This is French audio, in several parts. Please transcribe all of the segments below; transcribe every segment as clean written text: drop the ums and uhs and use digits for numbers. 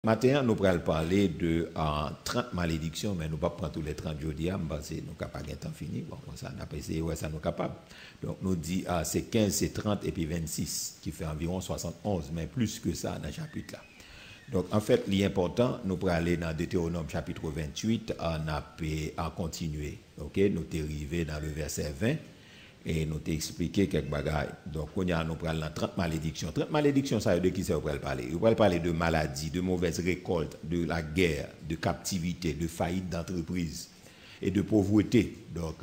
Matin, nous allons parler de 30 malédictions, mais nous ne pouvons pas prendre tous les 30 jours d'hier, parce que nous n'avons pas de temps fini. Bon, ça, on n'a pas essayé, ouais, ça nous est capable. Donc, nous dit c'est 15, c'est 30 et puis 26, qui fait environ 71, mais plus que ça dans le chapitre là. Donc, en fait, l'important, nous allons aller dans Deutéronome chapitre 28, on a continué. Ok, nous sommes arrivés dans le verset 20. Et nous t'ai expliqué quelques bagailles. Donc, on a nous parlons de 30 malédictions. 30 malédictions, ça veut dire de qui ça va parler? On va parler de maladies, de mauvaises récoltes, de la guerre, de captivité, de faillite d'entreprise et de pauvreté, donc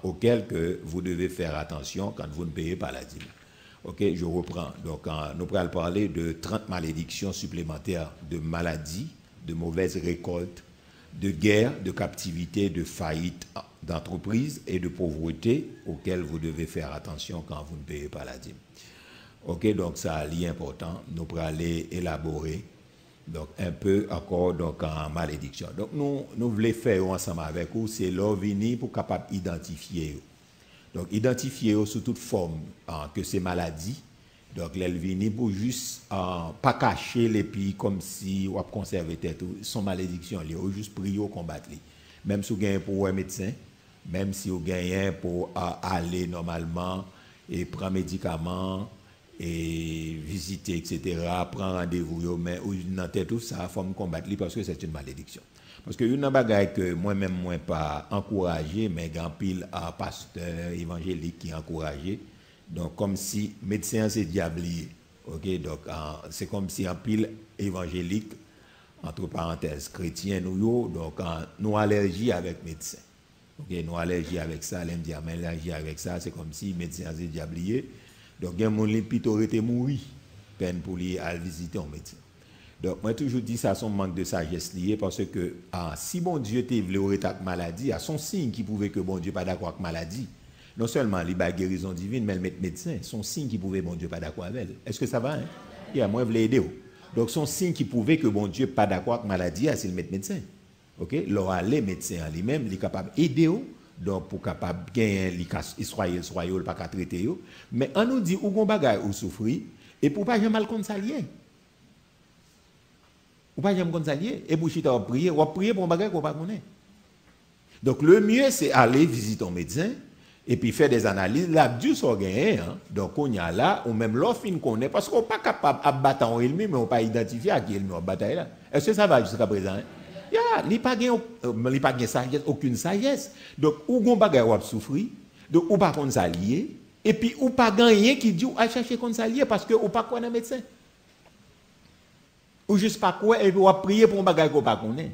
auxquelles que vous devez faire attention quand vous ne payez pas la dîme. Ok, je reprends. Donc, nous allons parler de 30 malédictions supplémentaires de maladies, de mauvaises récoltes, de guerre, de captivité, de faillite d'entreprise et de pauvreté auxquelles vous devez faire attention quand vous ne payez pas la dîme. Ok, donc ça c'est important. Nous allons aller élaborer donc un peu encore donc en malédiction. Donc nous voulons faire ensemble avec vous, c'est l'ovini pour capable identifier. Donc identifier sous toute forme que c'est maladie. Donc l'elvini pour juste pas cacher les pays comme si on conserver tête son malédiction lié ou juste prier au combattre. Même si vous gagnez pour un médecin, même si vous gagnez pour aller normalement et prendre médicaments et visiter, etc., prendre rendez-vous, mais dans tête tout ça, il faut me combattre parce que c'est une malédiction. Parce que une bagaille que moi-même, moi pas encouragé, mais grand pile à pasteur évangélique qui encouragé. Donc, comme si médecin c'est diablier. Ok, donc c'est comme si en pile évangélique, entre parenthèses, chrétien, nous, donc nous allergie avec médecin. Ok, nous allergie avec ça, l'aime dire, mais allergie avec ça, c'est comme si médecin c'est diablier. Donc, il y a mon plutôt été mourir, peine pour lui aller visiter un médecin. Donc, moi, toujours dit ça, son manque de sagesse lié, parce que si bon Dieu te voulu avec maladie, il y a son signe qui pouvait que bon Dieu pas d'accord avec maladie. Non seulement il y a guérison divine, mais le médecin, son signe qui pouvait bon Dieu pas d'accord avec elle. Est-ce que ça va? Hein? Moi, je voulais aider. Donc, son signe qui pouvait que bon Dieu pas d'accord avec maladie, c'est le médecin. Ok? Alors, les médecins lui-même, il est capable d'aider. Donc, pour capable gagner, il soit pas qu'à traiter. Mais on nous dit, où on bagaille ou souffrir, et pour pas jamais mal contre ça lié. Ou pas jamais contre ça lié. Et pour chita, prier, ou prier pour un bagaille qu'on pas connaît. Donc, le mieux, c'est aller visiter un médecin, et puis faire des analyses, là, Dieu s'en gagne. Hein? Donc, on y a là, ou même l'offre qu'on connaît, parce qu'on n'est pas capable de battre en ennemi, mais on ne peut pas identifier à qui ennemi on bataille là. Est-ce que ça va jusqu'à présent? Hein? Il n'y a pas de sagesse, aucune sagesse. Donc, ou on bagaille ou souffrir, donc, ou pas qu'on s'allier, et puis, ou pas gagner qui dit, ou à chercher qu'on s'allier, parce que ou pas qu'on est médecin. Ou juste pas quoi, et puis, ou prier pour un bagaille qu'on pas connaît.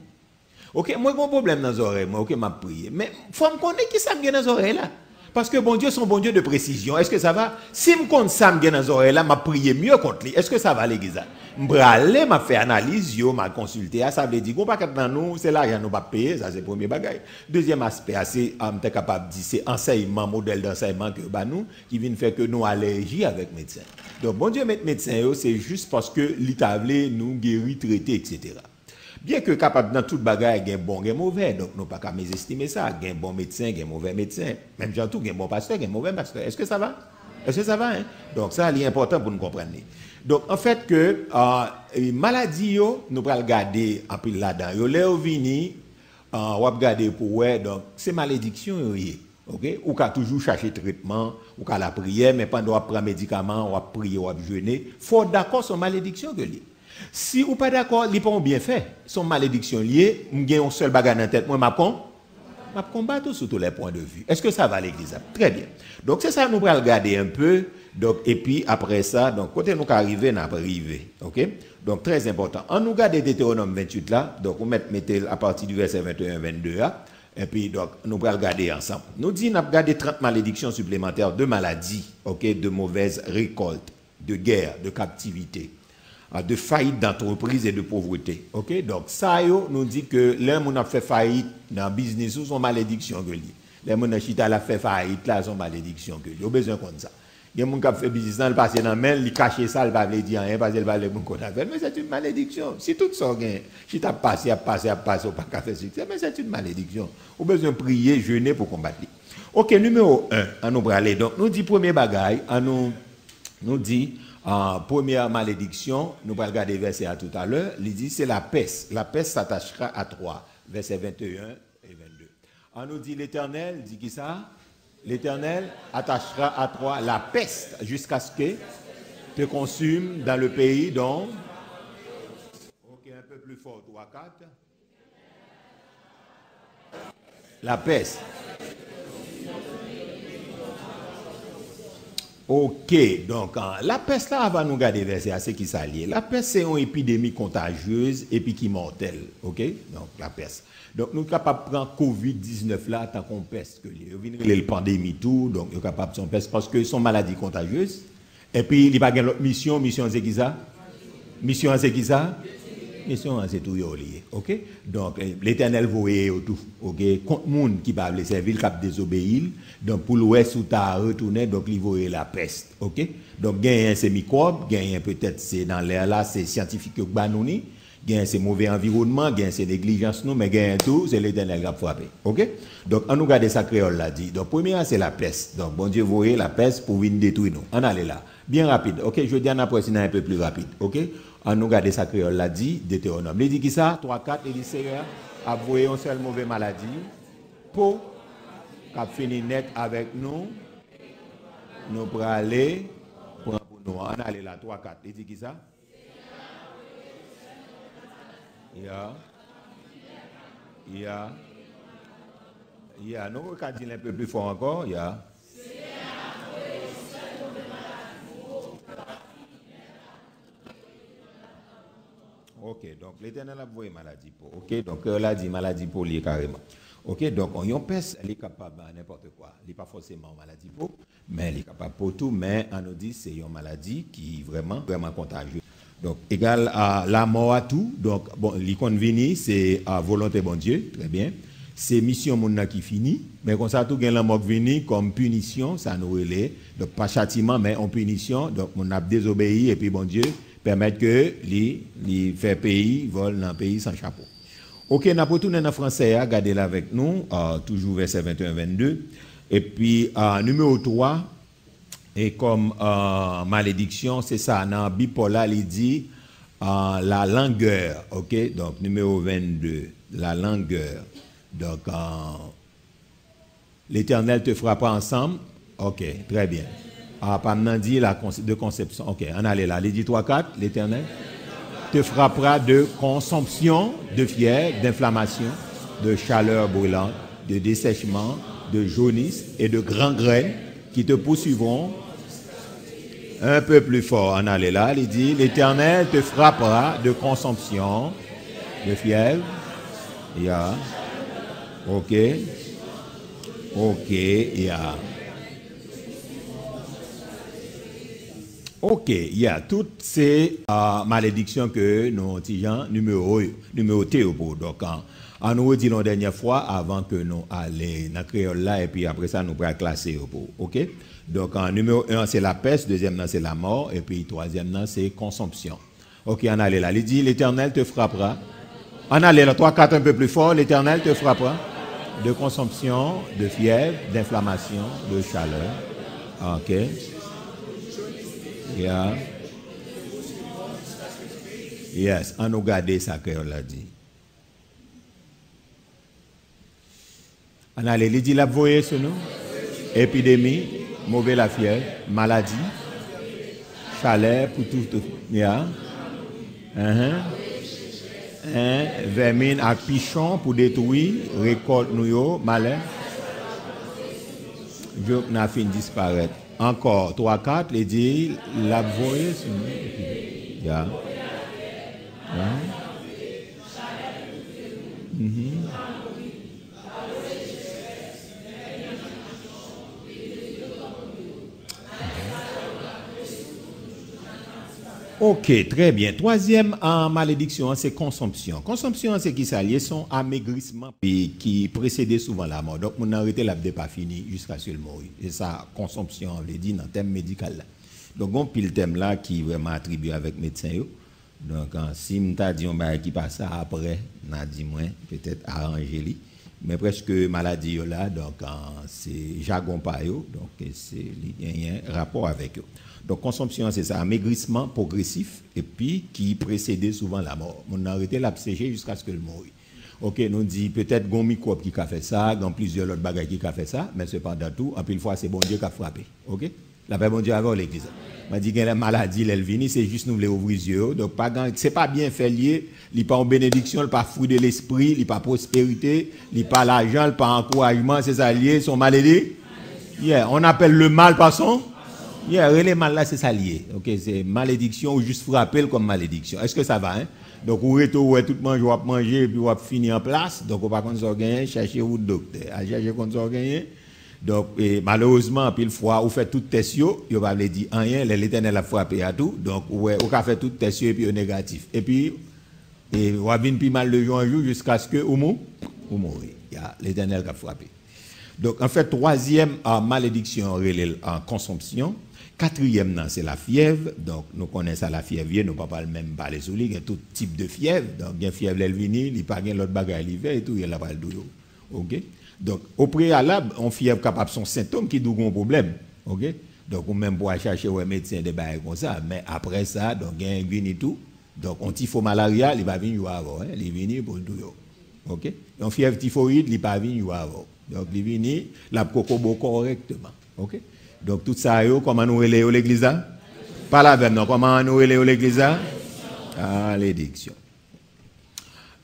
Ok, moi, j'ai un problème dans les oreilles, moi, ok, m'a prié. Mais, faut me connaître qui ça me dans les oreilles là. Parce que bon Dieu, son bon Dieu de précision. Est-ce que ça va? Si je compte ça, je dans les oreilles là, je prie mieux contre lui. Est-ce que ça va, l'église? Je vais aller, je faire analyse, je vais consulter. Ça veut dire qu'on pas dans nous, c'est là, nous pas payer, ça c'est le premier bagage. Deuxième aspect, c'est capable de dire, c'est enseignement, modèle d'enseignement que nous, qui vient faire que nous allergies avec médecin. Donc, bon Dieu, médecin, c'est juste parce que l'établi nous guérit, traiter, etc. Bien que capable dans toute bagaille, il y a un bon, il y a un mauvais. Donc, nous ne pouvons pas mésestimer ça. Il y a un bon médecin, il y a un mauvais médecin. Même tout, il y a un bon pasteur, il y a un mauvais pasteur. Est-ce que ça va? Est-ce que ça va? Hein? Donc, ça, c'est important pour nous comprendre. Donc, en fait, que maladie, nous allons regarder un peu là-dedans. Les ovini, on va regarder pour ouais, donc, c'est malédiction. Okay? Ou qu'à toujours chercher traitement, ou qu'à la prière, mais pendant qu'on prend médicament, on va prier, on va jeûner. Il faut d'accord sur malédiction que lié. Si ou pas d'accord, il pas bien fait. Son malédiction liée, j'ai un seul bagage dans tête, moi m'a combattre sur tous les points de vue. Est-ce que ça va l'église? Très bien. Donc c'est ça nous allons regarder un peu. Donc et puis après ça, donc côté nous arriver, n'a pas arrivé. OK? Donc très important. On nous regarde Deutéronome 28 là, donc on mettez à partir du verset 21 22 là. Et puis, donc, nous allons regarder ensemble. Nous disons, nous allons regarder 30 malédictions supplémentaires de maladies, okay, de mauvaises récoltes, de guerre, de captivité, de faillite d'entreprise et de pauvreté. Okay? Donc, ça, nous dit que l'un qui a fait faillite dans le business, c'est son malédiction que lui. L'un qui a fait faillite, là, son malédiction que lui. Il a besoin de ça. Il y a des gens qui ont fait business, ils passent dans le mail, ils cachent ça, ils ne va pas dire rien, parce qu'ils ne va pas faire. Mais c'est une malédiction. Si tout ça, si tu as passé, ou pas faire succès, mais c'est une malédiction. On a besoin de prier, jeûner pour combattre. Ok, numéro 1, on nous aller. Donc, nous dit premier bagaille, nous dit En première malédiction, nous allons regarder verset à tout à l'heure, il dit c'est la peste. La peste s'attachera à trois, versets 21 et 22. On nous dit l'Éternel, dit qui ça? L'Éternel attachera à toi la peste jusqu'à ce que te consume dans le pays dont... Ok, un peu plus fort, 3, 4. La peste. Ok, donc la peste là, va nous garder verset à ce qui s'allie. La peste, c'est une épidémie contagieuse et puis qui est mortelle. Ok, donc la peste. Donc nous sommes capables de prendre COVID-19 là, tant qu'on peste. Il y a une pandémie tout, donc nous sommes capables de peste parce que sont maladies contagieuses. Et puis il n'y a pas l'autre mission. Mission c'est qui ça? Mission c'est qui ça? Mission c'est tout lié. Ok? Donc l'Éternel voyait tout. Ok? Contre monde qui va les servir, qui désobéir. Donc pour l'ouest où tu as retourné, donc il voyait la peste. Ok? Donc gain c'est microbe, gain peut-être c'est dans l'air là, c'est scientifique que banouni. Gain c'est mauvais environnement, gain c'est négligence nous, mais gain tout, c'est l'Éternel qui a frappé. OK? Donc on nous garde ça créole là dit. Donc première c'est la peste. Donc bon Dieu voyait la peste pour venir détruire nous. On allait là. Bien rapide. OK, je dis en après un peu plus rapide. OK? On nous garde ça créole là dit Deutéronome. Il dit qui ça 3 4 il dit Seigneur a voyé une seule mauvaise maladie pour qu'a fini net avec nous. Nous pour aller pour nous. On allait là 3 4. Il dit qui ça? Nous regardons un peu plus fort encore. Ok, donc l'Éternel a voué maladie pour. Ok, donc elle a dit maladie pour lui carrément. Ok, donc on y peste, elle est capable de n'importe quoi. Elle n'est pas forcément maladie pour, mais elle est capable pour tout. Mais on nous dit c'est une maladie qui est vraiment contagieuse. Donc, égal à la mort à tout. Donc, bon, l'icône vini, c'est à volonté bon Dieu, très bien. C'est mission mon qui finit, mais comme ça, tout gain la mort vini comme punition, ça nous relève. Donc, pas châtiment, mais en punition. Donc, on a désobéi et puis bon Dieu permettre que les fait pays volent dans le pays sans chapeau. Ok, nous avons retourné en français, regardez là avec nous, toujours verset 21-22. Et puis, numéro 3. Et comme malédiction, c'est ça, dans la Bible, là, il dit la langueur, ok? Donc, numéro 22, la langueur. Donc, l'Éternel te frappera ensemble, ok, très bien. Pas maintenant dit la de conception, ok, on allait là, il dit 3-4, l'Éternel te frappera de consomption, de fièvre, d'inflammation, de chaleur brûlante, de dessèchement, de jaunisse et de gangrène qui te poursuivront. Un peu plus fort, on allait là, il dit, l'Éternel te frappera de consomption, de fièvre, ok, toutes ces malédictions que nous avons numérotées. Donc, on nous dit la dernière fois avant que nous allions dans le créole là, et puis après ça, nous pourrons classer. Ok? Donc, numéro 1, c'est la peste, deuxième, c'est la mort, et puis troisième, c'est consomption. Ok, on allait là. Il dit, l'Éternel te frappera. On allait là, 3, 4, un peu plus fort. L'Éternel te frappera de consomption, de fièvre, d'inflammation, de chaleur. Ok. Yes, on nous garde ça que on l'a dit. On allait, il dit, la voyez sur nous. Épidémie. Mauvais la fièvre, maladie, chaleur pour tout. Vermine à pichon pour détruire, récolte nous, malin. Je n'a fini disparaître. Encore 3-4, il dit, la voyez sur nous. Ok, très bien. Troisième malédiction, c'est consomption. Consomption, c'est qui s'allie son amaigrissement qui précédait souvent la mort. Donc, on a arrêté la pas fini jusqu'à ce qu'il mourir. Et ça, consomption, on l'a dit dans le thème médical. Là. Donc, on pile le thème là qui est vraiment attribué avec médecin. Donc, si on t'a dit on qui passe ça après, on a dit moins, peut-être arranger lui. mais presque maladie là, donc c'est jargon pas yo, donc c'est il y a un rapport avec eux. Donc consomption c'est ça, maigrissement progressif et puis qui précédait souvent la mort. On a arrêté la sécher jusqu'à ce que le mourit. OK, nous dit peut-être gon microbe qui a fait ça, gon plusieurs autres bagages qui a fait ça, mais cependant tout, en pile fois c'est bon Dieu qui a frappé. OK? La paix bon Dieu avant l'église. M'a dit que la maladie elle vient, c'est juste nous les ouvrir les yeux. Donc pas c'est pas bien fait lié, il pas en bénédiction, il pas fruit de l'esprit, il pas prospérité, il pas l'argent, il pas encouragement, c'est ça lié, sont malédits. Yeah, on appelle le mal par son. Yeah, le mal là c'est ça lié. OK, c'est malédiction ou juste frapper comme malédiction. Est-ce que ça va hein? Donc ou retour tout mange ou manger puis ou finir en place, donc on pas qu'on s'en gagner, chercher ou docteur, à chercher qu'on s'en gagner. Donc, malheureusement, pile fois, vous faites tout test, vous va le dire rien, l'Éternel a frappé à tout. Donc, vous fait tout test et puis négatif. Et puis, vous avez plus mal le jour en jour jusqu'à ce que vous mourrez. L'Éternel a frappé. Donc, en fait, troisième malédiction en consomption. Quatrième, c'est la fièvre. Donc, nous connaissons la fièvre, nous ne pouvons pas même parler sur lui. Il y a tout type de fièvre. Donc, il y a fièvre, elle vient, il n'y a pas l'autre bagage l'hiver et tout, il y a pas le douleur. OK? Donc, au préalable, on fièvre capable son symptôme qui douent un problème. OK? Donc, on même pour chercher un médecin de bail comme ça. Mais après ça, donc, il y a un et tout. Donc, on typho malaria, il va venir avant. Hein? Il vient pour le douleur. OK? On fièvre typhoïde, il va venir avant. Donc, il vient, la cocobo correctement. OK? Donc, tout ça, comment nous relèvons l'église? Pas la même, non. Comment nous relèvons l'église? Malédiction.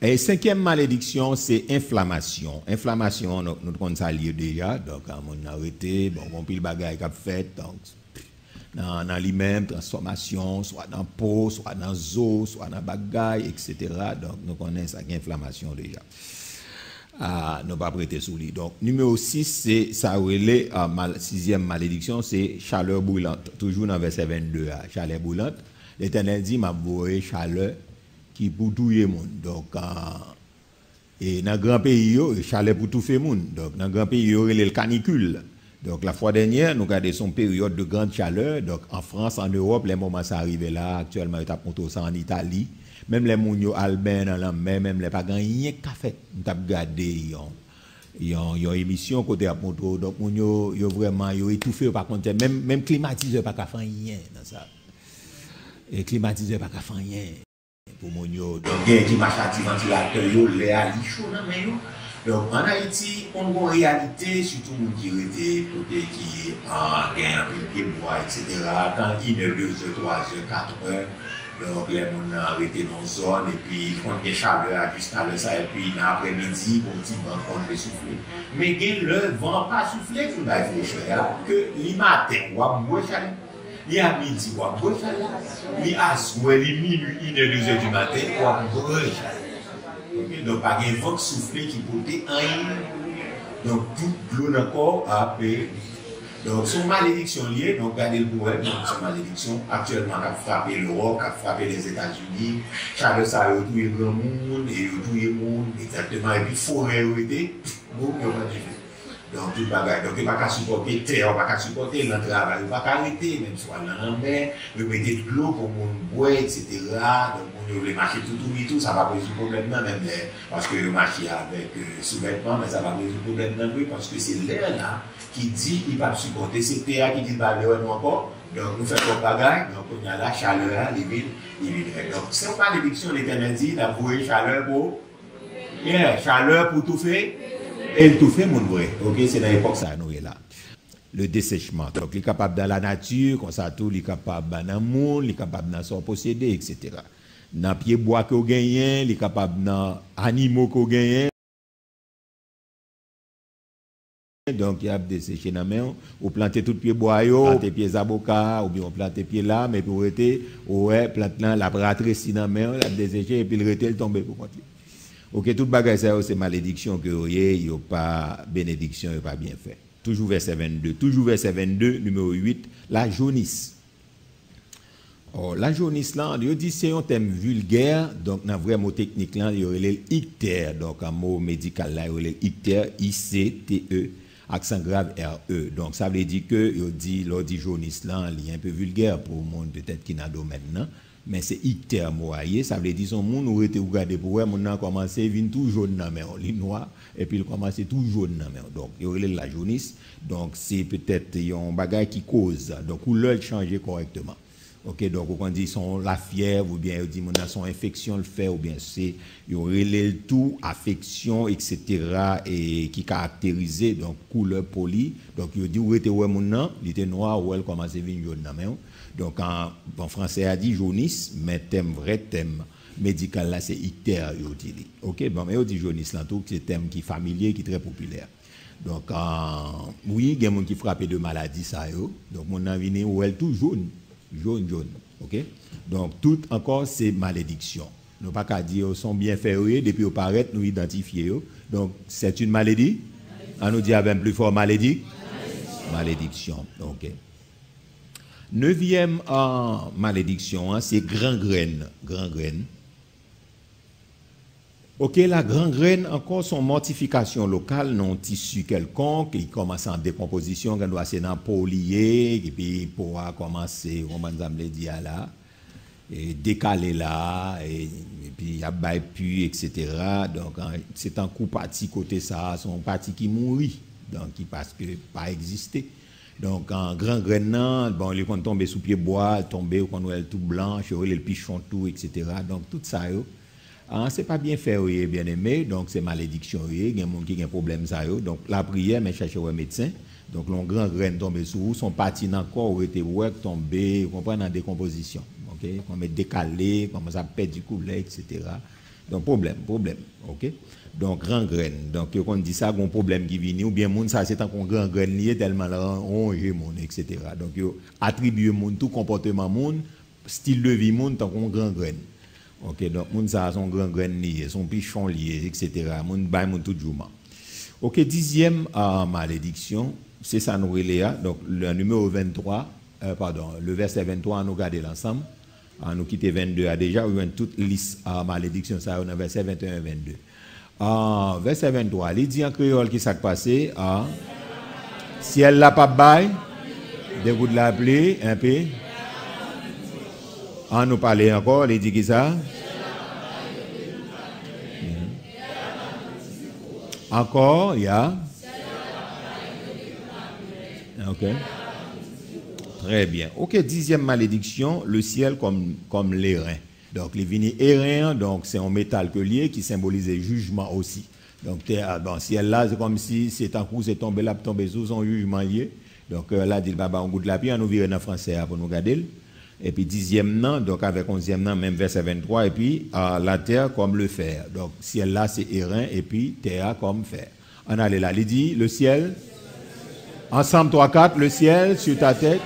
Et cinquième malédiction, c'est inflammation. Inflammation, nous connaissons ça lié déjà. Donc, on a arrêté, bon, on pile bagaille qu'a fait, donc, dans lui-même, transformation, soit dans peau, soit dans os, soit dans bagaille, etc. Donc, nous connaissons ça, inflammation déjà. Nous pas prêter sous lui. Donc, numéro 6, c'est ça relève, sixième malédiction, c'est chaleur brûlante. Toujours dans verset 22, chaleur brûlante. L'Éternel dit, m'a voué chaleur qui pour tout le monde. Donc, et dans le grand pays, chaleur pour tout le monde. Donc, dans le grand pays, il y a le canicule. Donc, la fois dernière, nous avons son période de grande chaleur. Donc, en France, en Europe, les moments ça arrivé là. Actuellement, il y a ça en Italie. Même les mounios albins dans la mer, même les pas gagné café. Nous avons regardé, ils ont émission côté à Ponto. Donc, mounio, ils ont vraiment étouffé par contre. Même climatiseur pas qu'à faire rien dans ça. Et climatiseur pas qu'à faire rien. Pour mounio. Donc, il y a des machins ventilateurs, les ali chaud dans mais donc, en Haïti, on a une réalité, surtout nous qui étaient côté qui a un pied bois, etc. Quand il est 2 heures, 3 heures, 4 heures, donc les gens ont arrêté dans une zone et puis ils font des chaleurs jusqu'à ça et puis dans l'après-midi, pour petit vent qu'on peut souffler. Mais le vent pas souffler, il faut faire que le matin, on va boire chaleur. Il y a midi, on va boire chaleur. Il y a soir, il y a 1 heure, 2 heures du matin, on va boire chaleur. Okay? Donc, pas de vent soufflé qui portait un. Donc, tout l'eau dans le corps a payé. Donc, son malédiction liée, donc, regardez le poème, donc, son malédiction, actuellement, qui a frappé l'Europe, qui a frappé les États-Unis, Charles ça a tout le grand monde, et tout le monde, exactement, et puis, forêt, beaucoup de choses. Donc, tout le bagage. Donc, il n'y a pas qu'à supporter terre, il n'y a pas qu'à supporter le travail, il n'y a pas qu'à arrêter, même soit dans la mer, il mettre de l'eau pour mon bois, etc. Donc, on veut marcher tout, ça va résoudre le problème, même parce que le marché avec sous-vêtements, mais ça va résoudre le problème, parce que c'est l'air là qui dit qu'il va supporter, c'est terre qui dit qu'il va aller encore. Donc, nous faisons comme bagage, donc on a la chaleur, les villes. Donc, c'est une malédiction, l'Éternel dit, d'avouer chaleur pour. Chaleur pour tout faire. Et tout fait, mon vrai. Ok, c'est dans l'époque ça, nous est là. Le dessèchement. Donc, il est capable dans la nature, comme ça, tout, il est capable dans le monde, il est capable dans son possédé, etc. Dans pied bois qu'on gagne, il est capable dans animaux qu'on gagne. Donc, il y a desséché dans la main, ou planter tout pied bois, planter pieds avocat, ou bien on planter pied là, mais pour rester, ouais, planter la ratressi dans la main, la desséché, et puis le rester, il tombe pour continuer. Ok, tout bagage c'est malédiction que vous avez, il n'y a pas bénédiction, il n'y a pas bien fait. Toujours verset 22, numéro 8, la jaunisse. Oh, la jaunisse là, il dit c'est un thème vulgaire, donc dans le vrai mot technique là, il y aurait l'ictère, donc un mot médical là, il y aurait l'ictère, I-C-T-E, accent grave R-E. Donc ça veut dire que, il dit jaunisse là, il est un peu vulgaire pour le monde peut-être qui n'a domaine là. mais c'est ictère moyen, ça veut dire son monde ou était regardé pour eux, mon a commencé vinn tout jaune dans main, li noir et puis il commence tout jaune dans main. Donc il y a la jaunisse, donc c'est peut-être un bagage qui cause donc couleur changer correctement. OK, donc on dit son la fièvre ou bien on dit mon a son infection le fait ou bien c'est il y a tout affection etc. et qui caractérisé donc couleur poli donc il dit ou était ouais mon nan il était noir ou elle commence à venir jaune dans main. Donc en français a dit jaunisse mais thème vrai thème médical là c'est ictère yo dit. OK, bon mais on dit jaunisse là tout c'est thème qui familier qui très populaire. Donc oui, il y a des gens qui frappent de maladie ça yo. Donc mon nan vini ou elle tout jaune. Jaune, ok? Donc, tout encore, c'est malédiction. Nous pas qu'à dire, sont bien ferrés, depuis au paraître, nous identifier. Donc, c'est une maladie? On nous dit avec plus fort malédiction? Malédiction, ok. Neuvième malédiction, c'est gangrène. Gangrène. Ok, la gangrène, encore son mortification locale, non tissu quelconque, il commence en décomposition, quand doit c'est dans polier, et puis pour commencer, on va dire là, et décaler là, et puis il y a puis etc. Donc c'est un coup parti côté ça, son parti qui mourit, donc qui parce que pas existé. Donc en gangrène, bon, il quand tomber sous pied bois, tomber quand on est tout blanc, le pichon tout, etc. Donc tout ça c'est pas bien fait, bien aimé, donc c'est malédiction, il y a des gens qui ont un problème ça, donc la prière, mais chercher un médecin, donc le grand grain tombe sur vous, son parti dans le corps ou était tombé, vous comprenez, en décomposition, ok, comme décalé, comme ça perd du coulet, etc. Donc problème, ok. Donc grand grain, donc quand on dit ça, un problème qui vient, ou bien moun ça c'est un grand grain lié tellement rongé moun, etc. Donc attribuer moun tout comportement moun, style de vie moun tant qu'on grand grain. OK, donc moun ça son grand grain lié, son pichon lié, etc. Moun bay moun tout jour. OK, 10e malédiction, c'est ça nous reléa. Donc le numéro 23, le verset 23 nous garder l'ensemble. Nous quitter 22 a déjà eu toute liste malédiction ça dans verset 21 et 22. Verset 23, il dit en créole qui s'est passé si elle l'a pas bail des gouttes de la pluie un peu. On nous parler encore, il dit qui ça? Encore, il y a. Ok. Très bien. Ok, 10e malédiction, le ciel comme l'airain. Donc, les vignes airain, donc c'est un métal que lié qui symbolise le jugement aussi. Donc, bon, ciel là, c'est comme si c'est un coup, c'est tombé là, tombé sous son jugement lié. Donc, là, dit le baba, on goûte la pierre, on nous vire dans le français pour nous garder. Et puis 10e nan, donc avec 11e nan, même verset 23, et puis la terre comme le fer. Donc ciel là c'est airain, et puis terre comme fer. On allait là, il dit, le ciel, ensemble 3-4, le ciel sur ta tête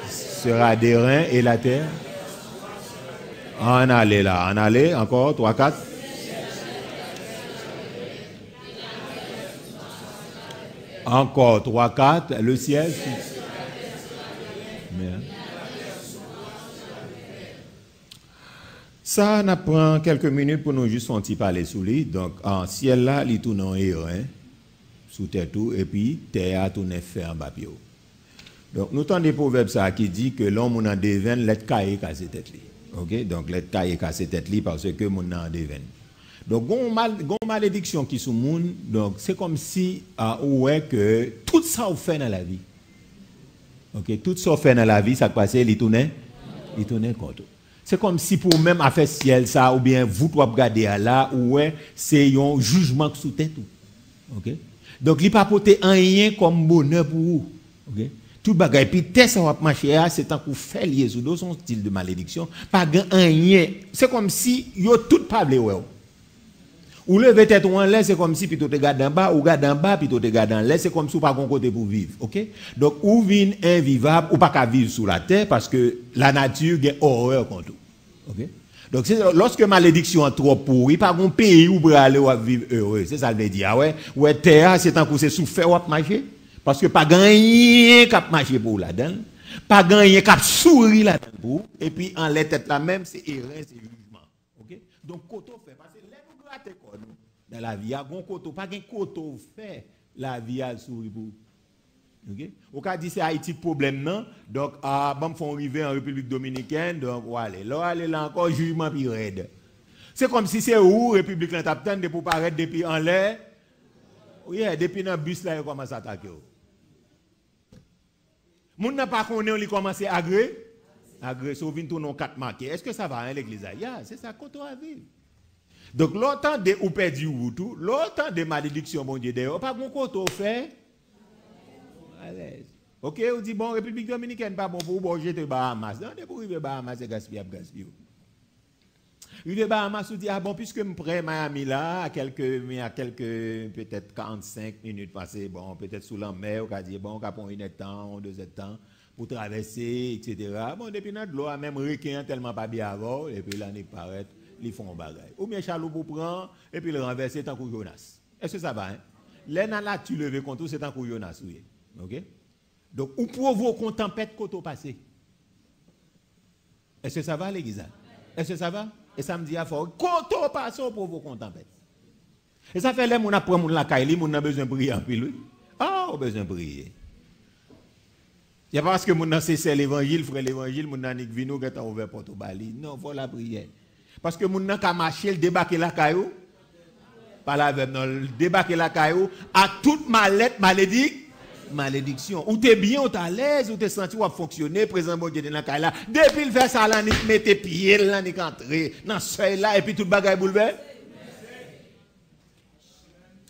sera d'airain et la terre. On allait là, on allait, encore 3-4. Encore 3-4, le ciel. Merde. Ça, on prend quelques minutes pour nous juste un petit parler sous lui. Donc, en ciel là, il tourne en airain, sous terre tout, et puis terre tourne fer en bas. Donc, nous avons des proverbes ça qui dit que l'homme on a des veines, l'être caillé cassé tête li. OK? Donc, l'être caillé cassé tête li parce que mon a des veines. Donc, gon malédiction qui sous moun, donc c'est comme si ouais que tout ça on fait dans la vie. OK? Tout ça on fait dans la vie, ça passe, il tourne contre. C'est comme si pour même affaire ciel ça ou bien vous doit regarder là ouais c'est un jugement sous tête tout. OK? Donc il pas porter rien comme bonheur pour vous. OK? Tout bagay puis test ça va marcher c'est un coup fait lié sous son style de malédiction pas rien. C'est comme si yo tout pas blé ouais. Ou lever tête en l'air c'est comme si plutôt te garde en bas ou garde en bas plutôt te garde en l'air c'est comme si pas bon côté pour vivre. OK? Donc ou vin invivable ou pas qu'à vivre sous la terre parce que la nature a horreur contre tout. OK? Donc lorsque malédiction est trop pourri, pas un pays où pour aller vivre heureux, c'est ça le veut dire. Ouais terre c'est un coup c'est souffert ou marcher parce que pas gagner cap marcher pour là-dedans, pas gagner cap sourire là-dedans pour et puis en la tête là même c'est erreur, c'est jugement. OK? Donc koto fait parce que les nous gratter dans la vie, il y a un koto, pas un koto fait la vie à sourire pour. OK? Ou ka dit c'est Haïti problème non. Donc bon font arriver en République dominicaine donc voilà. Là aller là encore jugement puis raide. C'est comme si c'est où République là t'attend de pour paraître depuis en l'air. Oui, depuis dans bus là il commence à attaquer. Moun n'a pas connait on commence à agresser ou vinn tourner 4 marqués. Est-ce que ça va hein l'église là? Yeah, c'est ça qu'on doit vivre. Donc longtemps de ou perdu ou tout, longtemps de malédiction mon Dieu d'ailleurs, pas bon côté fait à l'aise. OK, on dit bon République dominicaine pas bon pour bon jeter Bahamas. Non, de pour arriver Bahamas c'est gaspiller. Arriver Bahamas on dit ah bon puisque me près Miami là à quelques peut-être 45 minutes passées bon peut-être sous la mer on va dire bon on va prendre 1 temps, 2 temps pour traverser etc. Bon depuis notre l'eau même requin tellement pas bien avant et puis là n'est paraît ils font bagaille. Ou bien chaloupe pour prendre et puis le renverser tant que Jonas. Est-ce que ça va hein? Là là tu lever contre c'est tant que Jonas oui. OK? Donc ou provoque une tempête côté passé. Est-ce que ça va l'église? Est-ce que ça va? Et ça me dit à fort côté passé provoque une tempête. Et ça fait là mon apprend mon la caille, mon a besoin de prier en pile. Ah, besoin de prier. Il y a pas parce que mon a cessé l'évangile, frère l'évangile, mon a nik vino qui a ouvert porte au bali. Non, faut la prière. Parce que mon n'a qu'à marcher, le débarquer la caillou, pas la verbe, non, le débarquer la caillou, à toute malédiction. Ou t'es bien, ou t'es à l'aise, ou t'es senti ou à fonctionner, présent bon Dieu dans la caille là. Depuis le fait ça là, ni mettez pied là, ni entrer dans ce là, et puis tout bagaille bouleversé.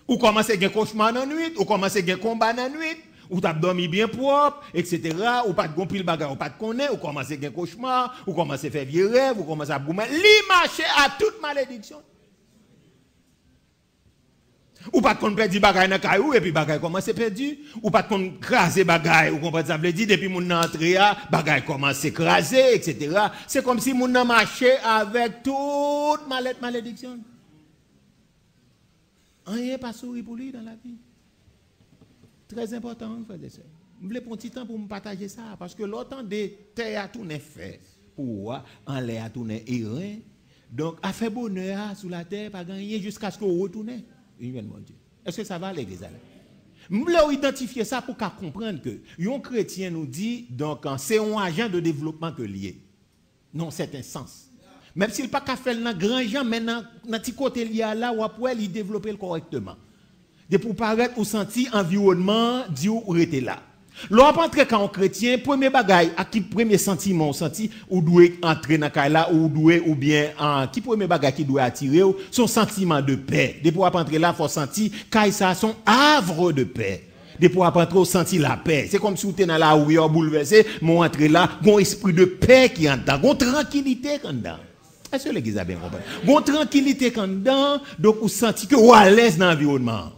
Ou commencez à gagner cauchemar dans la nuit, ou commencez à gagner combat dans la nuit. Ou t'as dormi bien propre, etc. Ou pas de gonfler le bagage, ou pas de connaître, ou commencer à faire cauchemar, ou commencer à faire vieux rêves, ou commencer à boumer. Li marcher à toute malédiction. Ou pas de qu'on perd du bagage dans caillou, et puis bagage commence à perdre. Ou pas de qu'on craser bagage, ou qu'on peut dire, depuis mon entrée, bagage commence à écraser, etc. C'est comme si mon marché avec toute malédiction. Rien pas sourire pour lui dans la vie. Très important, frère et sœurs. Je voulais prendre un petit temps pour me partager ça, parce que l'autant de terre à tout n'est fait, pour en l'air à tout n'est rien. Donc, à faire bonheur sous la terre, pas gagner jusqu'à ce qu'on retourne. Est-ce que ça va l'église? Je voulais identifier ça pour qu'on comprenne que un chrétien nous dit, donc, c'est un agent de développement que lié. Non, c'est un sens. Même s'il n'a pas qu'à faire dans grand gens, mais dans petit côté lié là, ou après, il développe correctement. De pour paraître ou sentir environnement Dieu ou était là. L'on entrer quand on chrétien, premier bagaille, à qui premier sentiment on senti ou doit entrer dans là ou doit ou bien qui premier bagaille qui doit attirer son sentiment de paix. De pour entrer là, faut sentir caille ça son havre de paix. De pour entrer sentir la paix. C'est comme si vous êtes dans la rue bouleversé, mon entrer là, un esprit de paix qui en dedans, une tranquillité en dedans. Est-ce que l'église a bien compris? Une tranquillité en dedans, donc vous sentez que vous à l'aise dans l'environnement.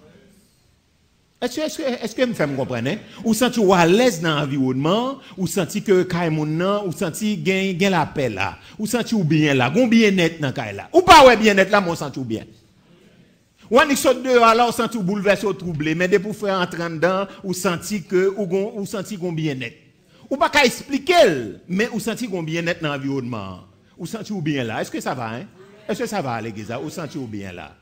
Est-ce que vous me comprenez? Ou senti ou à l'aise dans l'environnement, ou senti que Kaimounan, ou senti gain la paix là, ou senti ou bien là, gon bien net dans Kaila là. Ou pas ouais bien net là, moi senti ou bien. Ou on saute dehors là, ou senti ou bouleversé ou troublé, mais de pour faire entrer dedans, ou senti que ou senti gon bien net. Ou pas qu'à expliquer, mais ou senti gon bien net dans l'environnement. Ou senti ou bien là. Est-ce que ça va hein? Est-ce que ça va l'église? Ou senti ou bien là?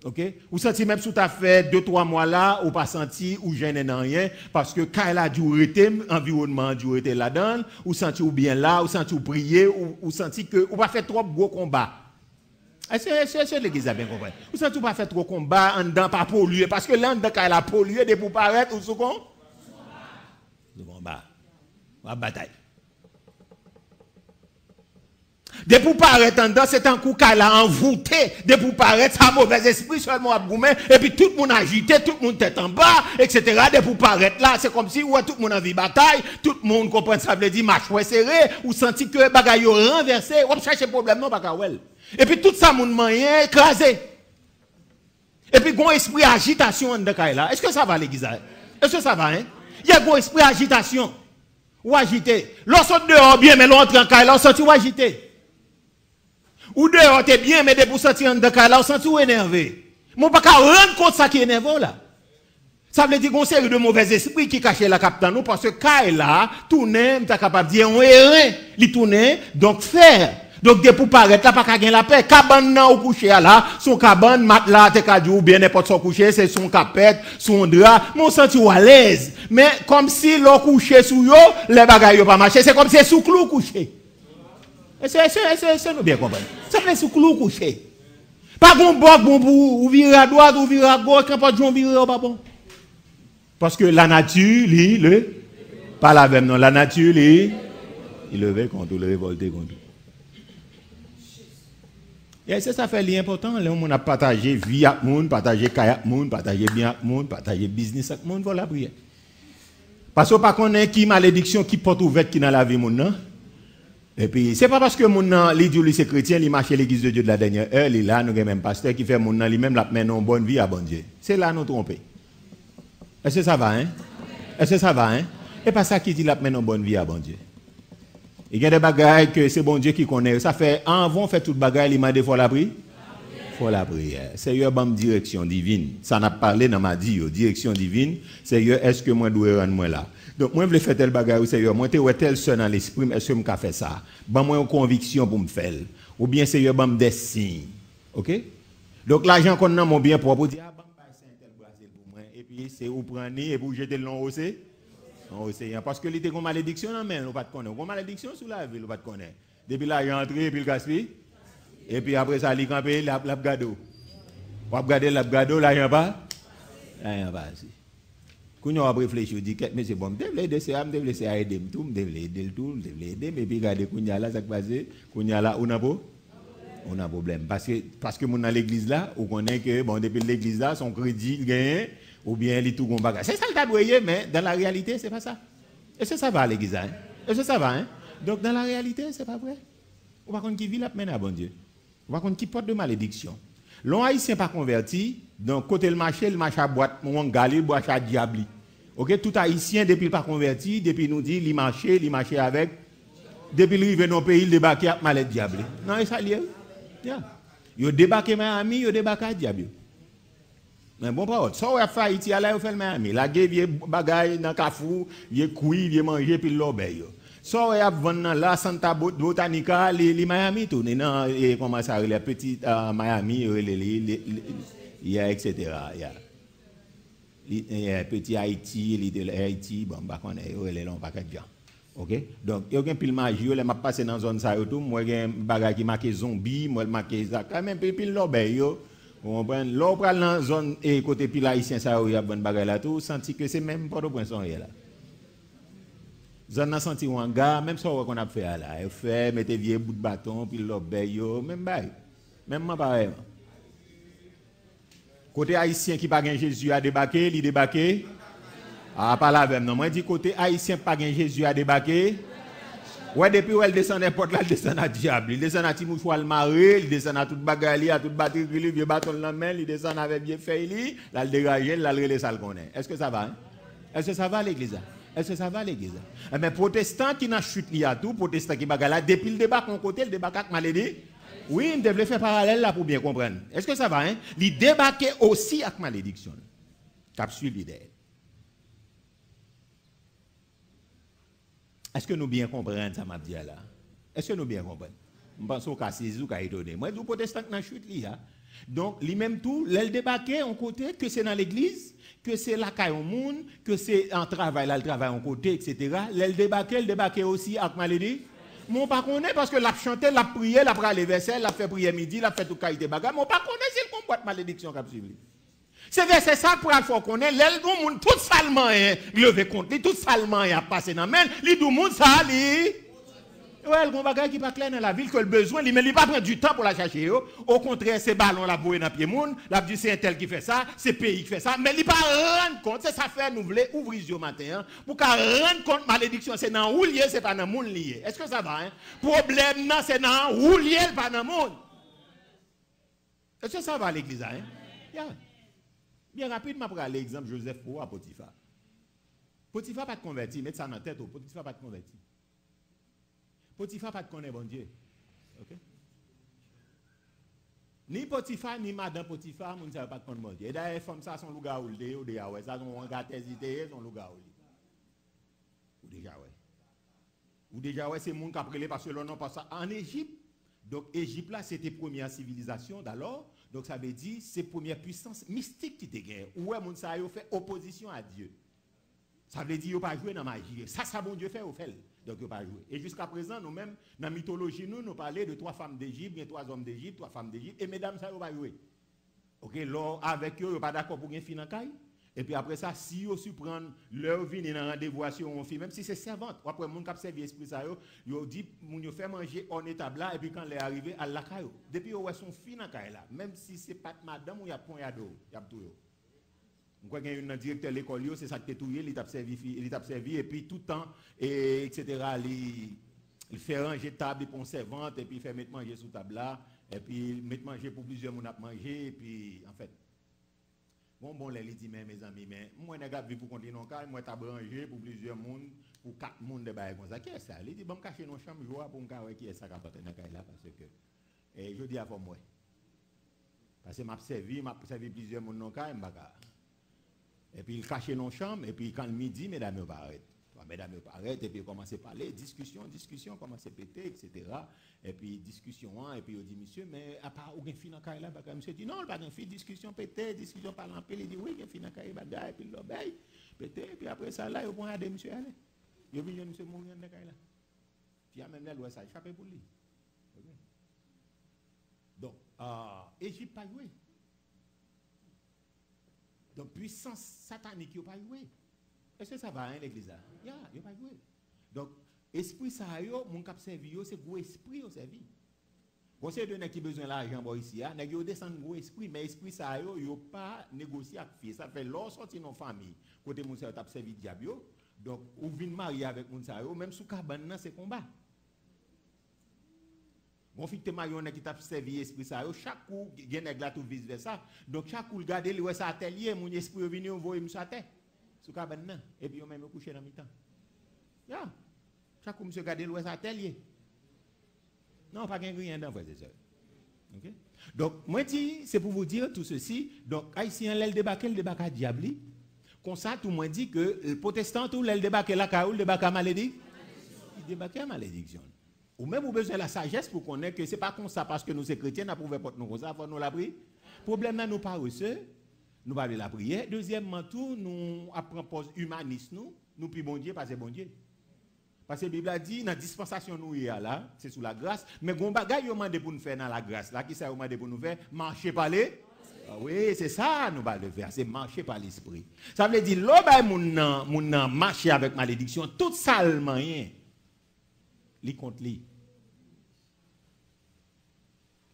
OK? Ou senti même si tu as fait 2-3 mois là, ou pas senti ou gêné dans rien, parce que quand elle a dû rester, environnement dû rester là-dedans, ou senti ou bien là, ou senti ou prier, ou senti que, ou pas fait trop gros combat. Est-ce que l'église a bien compris? Ou senti ou pas fait trop combat, en dedans pas pollué, parce que là, quand elle a pollué, de pour paraître, ou sous combat. Ou bataille. De pour paraître en dedans, c'est un coup qu'elle a envoûté. De pour paraître, ça mauvais esprit seulement à boumer. Et puis tout le monde agité, tout le monde tête en bas, etc. De pour paraître là, c'est comme si ouais, tout le monde a vu bataille, tout le monde comprend ça veut dire mâchoire serré, ou senti que bagaille renversé, ou chercher problème non pas kawel. Et puis tout ça monde moyen écrasé. Et puis gon esprit agitation en dedans là. Est-ce que ça va l'église? Est-ce que ça va hein? Il y a gon esprit agitation. Ou agité. Lorsqu'on dehors bien mais l'on entre en là, on senti ou agité. Ou dehors t'es bien, mais de pour sortir en dedans, là, on sent tout énervé. Mon pas qu'à rendre compte ça qui est énervé là. Ça veut dire qu'on série de mauvais esprits qui cachent la capitale nous, parce que quand là, tourner, t'es capable de dire, on est rien, il tourne, donc faire. Donc, de pour paraître là, pas qu'à gagner la paix. Cabane nan ou couché là, son cabane, matelas, te ka ou bien n'importe son couché, c'est son capette, son drap, mon senti ou à l'aise. Mais, comme si l'on couché sous yo, les bagages yo pas marché, c'est comme si c'est sous clou couché. C'est nous bien comprendre. Ça fait sous clou couché. Pas bon bon ou virer à droite ou virer à gauche, quand pas de virer pas bon. Parce que la nature, pas la même non, la nature, il levé contre, le révolté contre. Et c'est ça fait l'important, là on a partagé vie avec monde, partagé caille avec monde, partagé bien avec monde, partagé business avec monde, voilà prière. Parce que pas connaît qui malédiction qui porte ouverte qui dans la vie monde non. Et puis c'est pas parce que mon nan li dit c'est chrétien, il marche l'église de Dieu de la dernière heure, il est là nous avons même pasteur qui fait mon nan lui-même la mener une bonne vie à bon Dieu. C'est là nous tromper. Est-ce que ça va hein? Est-ce que ça va hein? Et pas ça qui dit la mener une bonne vie à bon Dieu. Il y a des bagailles que c'est bon Dieu qui connaît. Ça fait avant fait toute bagaille, il m'a dit faut la prière. Faut la prière. C'est une bonne direction divine. Ça n'a parlé dans ma dit direction divine, c'est est-ce que moi dois rendre moi là. Donc, moi, je veux faire tel bagage, Seigneur. Moi, je tel seul dans l'esprit, est-ce que je peux faire ça? Ben, moi, une conviction pour me faire. Ou bien, Seigneur, ben, des signes. OK? Donc, l'argent qu'on a, mon bien propre, dit, ah, ben, c'est un tel Brésil pour moi. Et puis, c'est où prendre, et vous jeter le long océan. Parce que il était une malédiction, non, mais on ne pas connaître. Une malédiction sous la ville, on ne pas connaître. Depuis là, il est entré, et puis il gaspille. Et puis, après ça, il est campé, il a gardé. On va regarder la gado, là, il n'y a pas. Là, il n'y a pas. Quand on a réfléchi, on dit que c'est bon, je devais aider, je devais laisser aider tout, je devais aider tout, je devais aider, mais puis regardez, quand y a là, ça passe, quand y a là, on a un problème. Parce que mon dans l'église là, on connaît que, bon, depuis l'église là, son crédit gagne, ou bien il tout gon bagage. C'est ça le taboué, mais dans la réalité, c'est pas ça. Est-ce que ça va à l'église hein? Est-ce que ça va hein? Donc dans la réalité, c'est pas vrai. On va contre qui vit la peine à bon Dieu. On va contre qui porte de malédiction. L'on haïtien pas converti, donc côté le marché à boîte, mon gali, boîte à diabli. OK, tout haïtien depuis le pas converti, depuis nous dit il marche avec depuis il arrive dans pays il débarque à malet diabli. Non, ça lié. Yo débarqué Miami, yo débarqué à diable. Mais bon pas ça on a fait Haïti là on fait le Miami, la gueule vieux bagaille dans Carrefour, vieux couille, vieux manger puis l'obéir. Ça on a vendre là Santa Botanica, les Miami tout non et comment ça les petites Miami il y a etc. Il y a petit Haïti bon bah connaît les longs paquet de gens. OK donc il y a un pile magie les m'a passé dans zone ça tout moi un bagage qui marqué zombie moi marqué ça quand même pile l'obéir yo on prend l'on prend dans zone et côté pile haïtien ça il y a bonne bagage là tout senti que c'est même pas de point son là. Zone n'a senti un gars même ça qu'on a fait là, fait mettre vieux bout de bâton puis l'obéir yo même bail. Même pareil. Côté haïtien qui pas gain Jésus a débarqué, il débarqué. Ah pas la même non, moi dit côté haïtien pas gain Jésus a débarqué. Ouais depuis où elle descend n'importe là, elle descend à diable, il descend à Timouchou al maré, il descend à toute bagali, à toute batterie, vieux bâton dans la main, il descend avec bien fait il, là le dégager, là le relais ça le connaît. Est-ce que ça va hein? Est-ce que ça va l'église? Est-ce que ça va l'église? Mais protestant qui n'a chute li à tout, protestant qui bagarre là depuis le débat qu'on côté, le débat avec maladie. Oui, on devait faire parallèle là pour bien comprendre. Est-ce que ça va hein? Il débarquait aussi avec malédiction. Cap suivre l'idée. Est-ce que nous bien comprenons ça m'a dit là? Est-ce que nous bien comprenons? Je pense au cas saisi ou cas étonné. Moi du protestant qui n'a chute li là. Donc lui même tout, l'elle débarquait en côté que c'est dans l'église, que c'est la caille au monde, que c'est en travail là le travail en côté etc. L'elle débarquait aussi avec maladie. Mon pas connaît parce que l'a chanté, l'a prié, l'a pris les versets, l'a fait prier midi, l'a fait tout qualité bagarre. Mon pas connaît s'il combat malédiction cap suivre. C'est verset ça pour il faut connaître l'aile du monde tout salement hein, lever compte, tout salement a passé dans main, li du monde ça li. Ouais, le bagage qui pas clair dans la ville que le besoin, mais il pas prendre du temps pour la chercher. Au contraire, ces ballons la bouée dans pied monde, la dit c'est un tel qui fait ça, c'est pays qui fait ça, mais il pas rendre compte, c'est ça fait nous voulons ouvrir les yeux matin pour qu'à rendre compte malédiction c'est dans où lié, c'est pas dans monde lié. Est-ce que ça va hein? Problème non, c'est dans où lié, pas dans monde. Est-ce que ça va l'église hein? Yeah. Bien rapidement pour l'exemple Joseph pour Potiphar. Potiphar pas de converti, mettez ça dans la tête, Potiphar pas de converti. Potiphar pas de connaître bon Dieu. OK? Ni Potiphar ni madame Potiphar, moun savent pas de connaître bon Dieu. Et d'ailleurs femme ça son louga ou déjà ouais, ça son regard hésité, son louga ou déjà ouais. Ou déjà ouais c'est moun qui a prélé parce que l'on non pas ça en Égypte. Donc, Égypte, là, c'était première civilisation d'alors. Donc, ça veut dire, c'est première puissance mystique qui était guerre. Où est-ce que ça a fait opposition à Dieu? Ça veut dire qu'il n'a pas joué dans la magie. Ça, bon Dieu fait, au fait. Donc, il n'a pas joué. Et jusqu'à présent, nous-mêmes, dans la mythologie, nous parlons de 3 femmes d'Égypte, bien 3 hommes d'Égypte, 3 femmes d'Égypte. Et mesdames, ça, n'a pas joué. Ok, là, avec eux, ils n'ont pas d'accord pour une fille dans la caille. Et puis après ça, si vous surprendre leur vie dans un rendez-vous à on fait, même si c'est servante, après mon cap servi esprit ça yo dit moun yo fait manger en étable là et puis quand elle est arrivé à la caille. Depuis ouais son fille dans caille là, même si c'est pas madame ou y a point à dos, y a tout yo. On croit qu'il y a un directeur de l'école c'est ça qui tout il t'a servi et puis tout le temps et etc. il fait ranger table pour servante et puis il fait mettre manger sous table là et puis mettre manger pour plusieurs moun à manger et puis en fait Bon, les dit, mais mes amis, mais moi, je vais vivre pour continuer dans le cas, moi, je suis branché pour plusieurs monde, pour 4 personnes de bail comme ça. Qu'est-ce que ça? Il dit, bon, cacher dans la chambre, je vois pour me cacher qui est ça qui a porté dans le cas là, parce que, et je dis à moi. Parce que m'a servi plusieurs monde dans le cas, et puis il cache dans la chambre, et puis quand le midi, mesdames, ils arrêtent. Mesdames, ils arrêtent, et puis ils commencent à parler, discussion, commencent à péter, etc. Et puis discussion, et puis il dit, monsieur, mais à part aucun fille dans le cas là, monsieur dit, non, il n'y a pas de fille, discussion, péter, discussion, parler en il dit, oui, il y a une fille dans le cas là, et puis il l'obéit, péter, et puis après ça, là, il vont aider monsieur, allez. Il vient monsieur mourir dans le cas là. Puis il y a même là, il ça échappé pour lui. Donc, Égypte pas joué. Donc, puissance satanique, il n'a pas joué. Est-ce que ça va, hein, l'église là? Il n'a pas joué. Donc, esprit ça, mon cap servi, c'est gros esprit au servi. Quand c'est de gens qui besoin d'argent ici, ils ont descendu gros esprit, mais esprit ça, ils n'ont pas négocié avec fille. Ça fait lors sortir dans la famille, côté mon servi, tu servi diable. Donc, ou vient marier avec mon servi, même sous cabane, c'est combat. Bon, fit te marion qui t'a servi esprit ça, chaque coup, il y a un tout vice versa. Donc, chaque coup, regardez, il y a un atelier, mon esprit est venu, on voit sur la terre. Sous cabane, et puis on même couché dans mi-temps. Chaque fois, monsieur garde l'ouest atelier. Non, pas rien dans frères et sœurs. Okay? Donc, moi, c'est pour vous dire tout ceci. Donc, haïtien, l'aile débarque, le débarque à diable. Comme ça, tout le monde dit que le protestant, tout l'aile débarque la caoule, débarque à malédiction. Il débarque à malédiction. Ou même, vous besoin de la sagesse pour connaître que ce n'est pas comme ça, parce que nous, ces chrétiens, nous pouvons pas nous comme ça, il faut nous la prier. Problème, nous pas reçu. Nous parlons de la prière. Deuxièmement, tout, nous apprenons humaniste, nous puis bon Dieu, parce que bon Dieu. Parce que la Bible a dit, dans la dispensation nous y a là, c'est sous la grâce, mais gon bagay yo mande pour nous faire dans la grâce là, qui ça yo mande pour nous faire marcher par les oui, c'est ça nous va le faire, c'est marcher par l'esprit. Ça veut dire l'obay moun marcher avec malédiction, tout ça le moyen. Li compte li.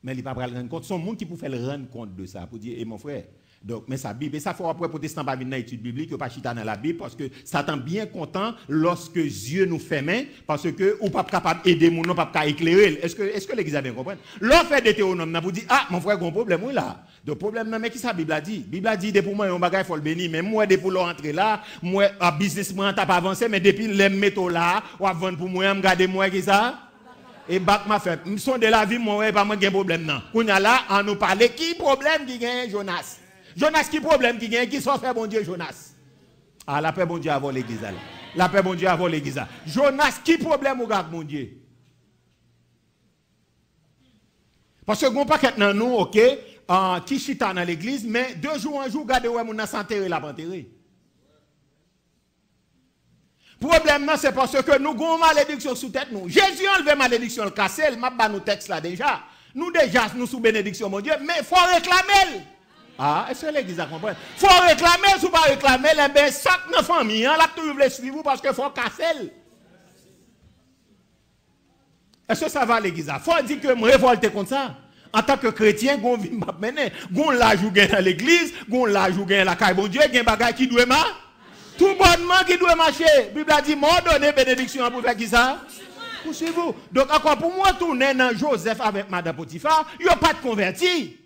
Mais il pas rendre compte, son monde qui peut faire rendre compte de ça pour dire mon frère. Donc, mais ça Bible, et ça faut après protestant pas venir dans l'étude biblique, ou pas chita dans la Bible, parce que Satan bien content lorsque Dieu nous fait main, parce que ou pas capable d'aider mon non pas capable éclairer. Est-ce que l'église a bien compris? L'on fait Deutéronome, vous dit ah mon frère, il y a un problème oui là. Le problème non mais qui ça Bible a dit? Bible a dit depuis moi un bagage faut le bénir, mais moi depuis l'entrer là, moi à business moi t'as pas avancé, mais depuis les métaux là, ou à vendre pour moi, me garder moi qui ça? Et bac m'a fait, me sont de la vie moi pas moi gain problème non. Kounya là on nous parler qui problème qui gagne Jonas? Jonas, qui problème qui gagne, qui sont fait bon Dieu, Jonas? Ah, la paix bon Dieu avant l'église. La paix bon Dieu avant l'église. Jonas, qui problème au gars, mon Dieu? Parce que bon paquet dans nous, ok, qui chita dans l'église, mais 2 jours en jour, regardez où on a s'enterré, la enterré. Problème, c'est parce que nous avons malédiction sous tête. Nous. Jésus a enlevé malédiction, le cassé, il m'a pas nos textes là déjà. Nous déjà, nous sous bénédiction, mon Dieu, mais il faut réclamer. Ah, est-ce que l'église a compris? Il faut réclamer, si vous ne pas réclamer, les ben, chaque famille, là, tout le suivre parce qu'il faut casser. Est-ce que ça va l'église? Il faut dire que je me révolte comme ça. En tant que chrétien, on vit maintenant. On l'a joué dans l'église, on l'a joué dans la caille. Bon Dieu, il y a un bagage qui doit marcher. Tout bonnement qui doit marcher. La Bible a dit, moi, donner bénédiction pour faire qui ça? Pour suivre. Donc, encore pour moi, tourner dans Joseph avec Madame Potiphar, il n'y a pas de converti.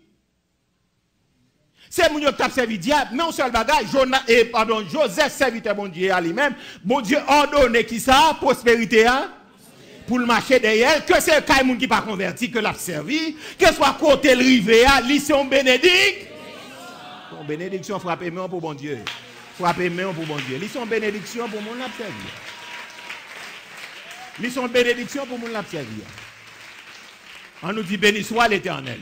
C'est mon qui a servi diable, mais on seul bagage, Joseph serviteur bon Dieu à lui-même. Bon Dieu ordonne qui ça, prospérité, hein? Pour le marché derrière, que c'est le qui pas converti, que l'a servi, que ce soit côté le rivé, lycée bénédiction. Bon, bénédiction, frappez main pour bon Dieu. Frappez main pour bon Dieu. Lycée bénédiction pour mon l'a servi. Lycée bénédiction pour mon l'a servi. On nous dit béni soit l'Éternel.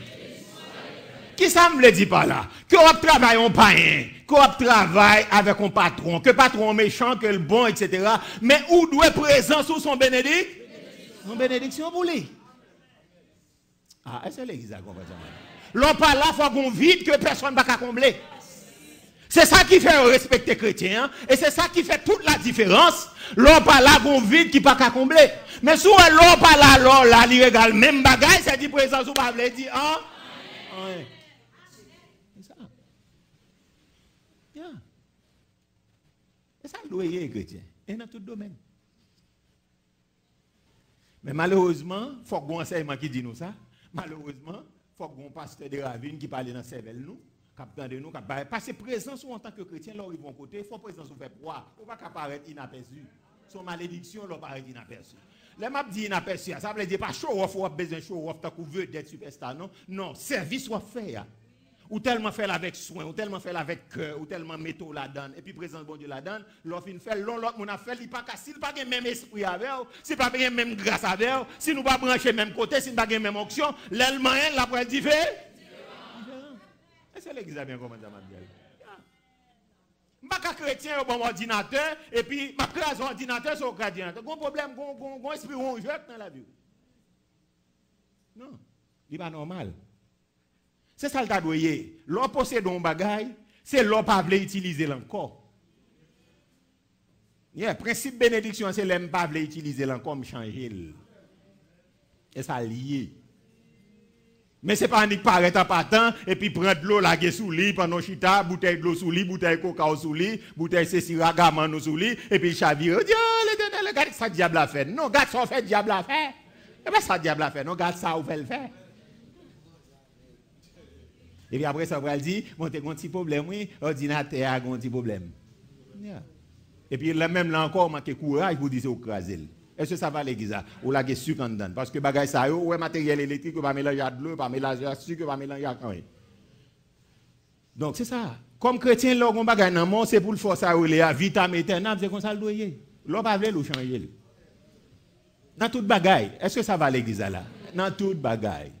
Qui ça me le dit pas là? Que on travaille en païen, que on travaille avec un patron, que patron méchant, que le bon, etc. Mais où doit présent sous son bénédiction? Son bénédiction pour lui. Ah, est-ce que l'église a compris ça? L'on pas là, il faut qu'on vide que personne ne va combler. C'est ça qui fait respecter les chrétiens, hein? Et c'est ça qui fait toute la différence. L'on pas là, qu'on vide qui ne va pas combler. Mais si l'on pas là, l'on là, il régale même bagaille, c'est dit présence ou pas, il dit, hein? Ouais. C'est ça. Yeah. C'est ça le loyer chrétien. Et dans tout domaine. Mais malheureusement, il faut qu'on enseignement qui dit nous ça. Malheureusement, il faut qu'on pasteur de ravine qui parle dans cervelle nous, qui de nous, parce que présence en tant que chrétien, là où ils vont côté, il faut présence faire poids. Il ne faut pas apparaître inaperçu. Son malédiction, là, paraît inaperçu. Les m'a dit inaperçu, ça veut dire pas show off, ou besoin show off, tant qu'on veut d'être superstar, non? Non, service soit fait. Ou tellement fait avec soin, ou tellement fait avec cœur, ou tellement métaux là-dedans, et puis présence bon Dieu là-dedans, l'offre fait, l'autre mon a fait, il pas s'il pas le même esprit avec, s'il pas le même grâce avec, si nous pas brancher même côté, si nous pas le même option, l'allemand la pour être différent. Est-ce que l'église a bien compris ça, ma bien? Je suis chrétien au bon ordinateur, et puis je crase ordinateur sur le ordinateur. Il y a un problème, il y a un esprit rouge dans la vie. Non, ce n'est pas normal. C'est ça le tadoyer. L'on possède un bagage, c'est l'on pas veut utiliser encore. Le principe bénédiction, c'est l'on pas veut utiliser encore, changer. Et ça lié. Mais ce n'est pas un paraît en partant et puis prendre de l'eau laguer sous lit pendant chita, bouteille de l'eau sous lit, bouteille coca sous lit, bouteille cécira gamin sous lit et puis chavire. Dieu, l'Éternel, regarde ça diable a fait. Non, regarde ça fait diable a fait. Et bien ça diable a fait. Non, regarde ça ou fait le faire. Et puis après ça va dire, bon t'es un petit problème oui, ordinateur a un petit problème. Et puis là même là encore manque courage pour dire c'est écraser. Est-ce que ça va l'église? Ou la sucre en dedans? Parce que bagay ça yo, ouais matériel électrique, on va mélanger à de l'eau, pas mélanger à sucre, on va mélanger à rien. Donc c'est ça. Comme chrétien, là, on bagay dans monde, c'est pour le force à rouler à vitamine éternelle, c'est comme ça le doyer. L'on pas veut le changer. Dans toute bagay, est-ce que ça va l'église là? Dans toute bagay.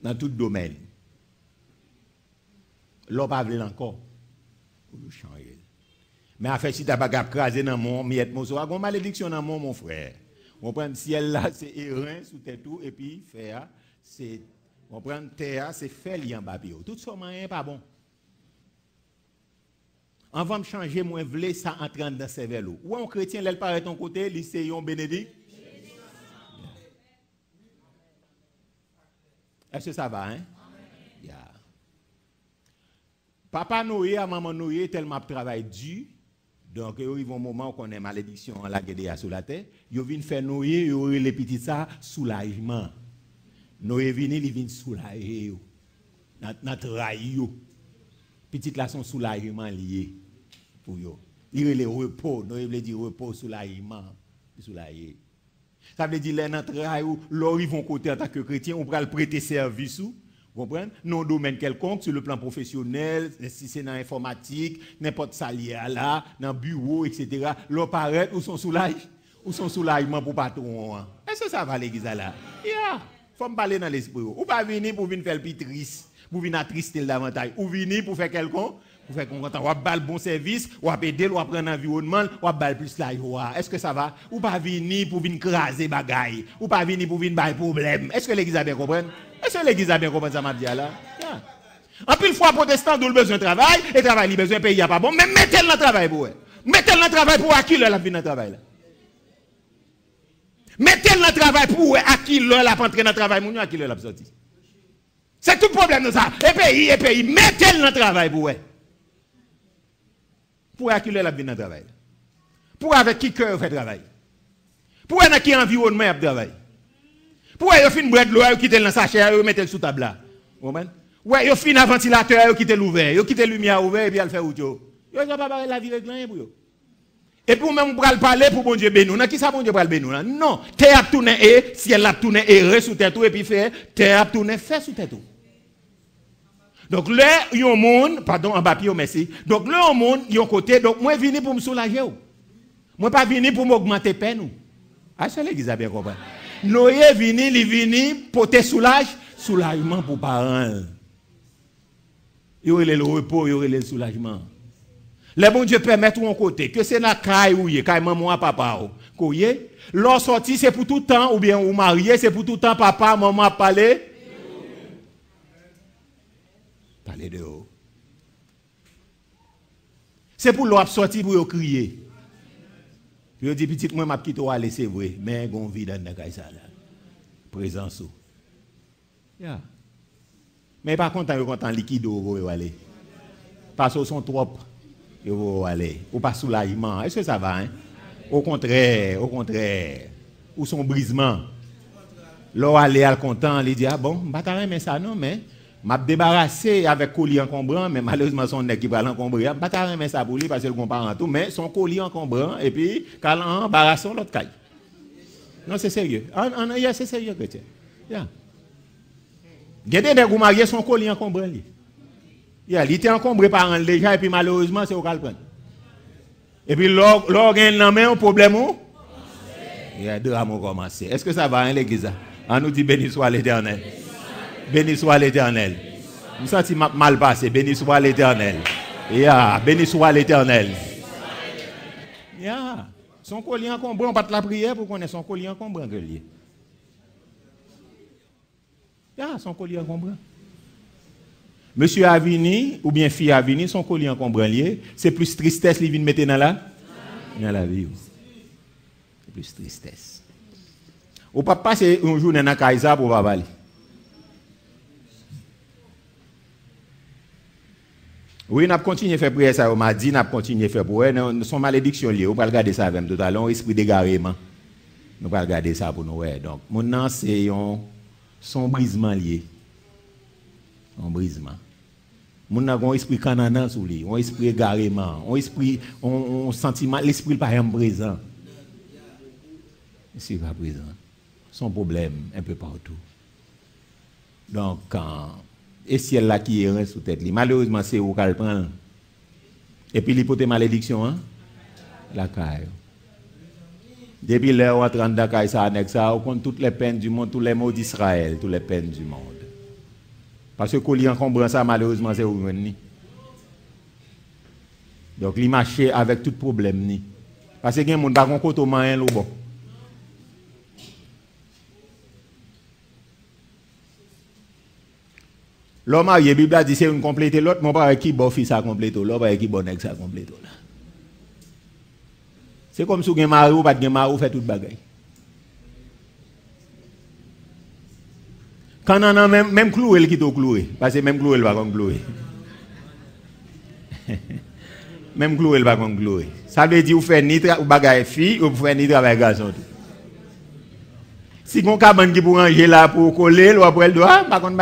Dans tout domaine. L'on pas veut encore pour le changer. Mais en fait, si tu n'as pas crasé dans mon miette, mon soir, une malédiction dans mon frère. On prend le ciel là, c'est airain sous tête tout, et puis fer, c'est. On prend terre, c'est fait en bas. Tout ça, n'est pas bon. On va me changer, moi, vle ça entrant dans ce vélo. Ou un chrétien, il paraît ton côté, il c'est un bénédict. Est-ce que ça va, hein? Yeah. Papa Noé, à maman Noé, tellement travail dur. Donc, il y a un moment où on a malédiction la guerre sur la terre. Ils viennent faire Noé, ils ont les petits ça, soulagement. Noé vient, il vient soulager. Notre rail. Petite là, son soulagement lié. Pour eux. Il y a le repos. Noé veut dire repos, soulagement. Soulager. Ça veut dire, notre rail, là, ils vont côté en tant que chrétien, on va le prêter service. Vous comprenez? Non domaine quelconque, sur le plan professionnel, si c'est dans l'informatique, n'importe salière là, dans le bureau, etc. L'on paraît ou son soulagement pour patron. Est-ce que ça va l'église là? Yeah. Faut me parler dans l'esprit. Ou pas venir pour venir faire le plus triste, pour venir attrister davantage. Ou venir pour faire quelqu'un, pour faire qu'on ou faire le bon service, ou aider, ou prendre l'environnement, ou faire plus la joie. Est-ce que ça va? Ou pas venir pour venir craser bagaille, ou pas venir pour venir faire problème. Est-ce que l'église a bien compris? Est-ce que l'église a bien compris ça, m'a dit là? Yeah. En plus, fois protestant, d'où le besoin de travail, et travail, il besoin de payer, pas bon, mais mettez-le dans le travail pour eux. Mettez-le dans le travail pour à qui la vie dans le travail là? Mettez-le dans le travail pour à qui la pas entrer dans le travail, mon à qui la sorti. C'est tout le problème de ça. Et pays, mettez-le dans le travail pour eux. Pour à qui la vie dans le travail. Pour avec qui cœur fait travail. Pour avec qui environnement fait travail. Pour vous fin bread l'eau, vous quittez le sachet, vous mettez le sous table là. Vous comprenez? Ouais, vous fin un ventilateur, vous quittez l'ouvert, vous quittez la lumière ouverte et puis vous fait autre chose. Vous n'avez pas la vie réglée pour vous. Et pour même vous parler pour bon Dieu bénou. Qui ça bon Dieu pour le bénou? Non, terre a tourné et ciel a tourné et sous tête tout et puis fait terre a tourné fait sous tête tout. Donc là, il y a un monde, pardon, en papier, merci. Donc là, un monde, il y a un côté, donc moi je viens pour me soulager. Moi pas venir pour m'augmenter peine. Ah, c'est l'église a bien compris. Noé vini porter soulagement pour parents. Il y aurait le repos, il y aurait le soulagement. Les bon Dieu permettent un côté que c'est la caille ou caille maman papa ou l'on sorti c'est pour tout temps ou bien ou marié c'est pour tout temps papa maman parler de haut. C'est pour l'on sorti pour crier. Je dis petit moi m'a quitté aller c'est vrai mais gon vie dans la caille ça là. Présence. Yeah. Mais par contre yo content liquide ou aller. Parce que sont trop yo aller ou pas soulagement. Est-ce que ça va hein? Au contraire, ou son brisement. L'on aller al content, il dit ah bon, pas mais ça non mais m'a débarrassé avec collier encombrant mais malheureusement son nèg qui va l'encombrer, pas mais ça pour lui parce que le comparant tout mais son collier encombrant et puis quand embarrassons l'autre caille. Non, c'est sérieux. C'est sérieux chrétien. Yeah. Gardez des mariés son collier encombrant lui. Il était encombré par un déjà et puis malheureusement c'est au cal prendre. Et puis l'organe n'a même un problème où? Il y a deux amours commencé. Est-ce que ça va hein l'église? On nous dit béni soit l'Éternel. Béni soit l'Éternel. Nous senti mal passé. Béni soit l'Éternel. Yeah, béni soit l'Éternel. Yeah. Son collier encombrant, on pas la prière pour qu'on ait son collier encombrant que lié. Yeah, son collier encombrant. Monsieur Avini, ou bien fille Avini, son collier encombrant lié, c'est plus tristesse qu'il vient mettre dans la vie. C'est plus tristesse. Ou pas passer un jour dans la Kaisa pour pas parler. Oui, nous avons continué à faire prière, ça m'a dit, nous avons continué à faire pour elle. Son malédiction liée, on va regarder ça avec tout à l'heure, esprit d'égarement. Nous allons regarder ça pour nous. Donc, mon nom, c'est son brisement lié. Un brisement. Mon a un esprit canana sous lui, un esprit égarément, un esprit, un sentiment, l'esprit pas présent. C'est pas présent. Son problème un peu partout. Donc, et ciel là qui est sous tête, malheureusement c'est où qu'elle prend. Et puis l'hypothèse malédiction, hein? La caille. Depuis l'heure où on rentre dans la caille, ça, on compte toutes les peines du monde, tous les maux d'Israël, toutes les peines du monde. Parce que collier encombrant ça, malheureusement, c'est où ni. Donc, il marche avec tout problème ni. Parce que les gens ne côté au moyen le bon. L'homme a dit Bible dit c'est une compléter l'autre, mon pas qui bon fils à compléter, l'autre pas qui bon ex à compléter. C'est comme si vous avez un mari ou pas de mari, vous faites toute bagaille. Quand on a même cloué, qui t'a cloué. Parce que même cloué, il va comme cloué. Même cloué, il va comme cloué. Ça veut dire que vous faites ni travail fille ou vous faites ni travail garçon. Si vous avez un qui pour ranger là pour coller, ou après le doigt, par contre,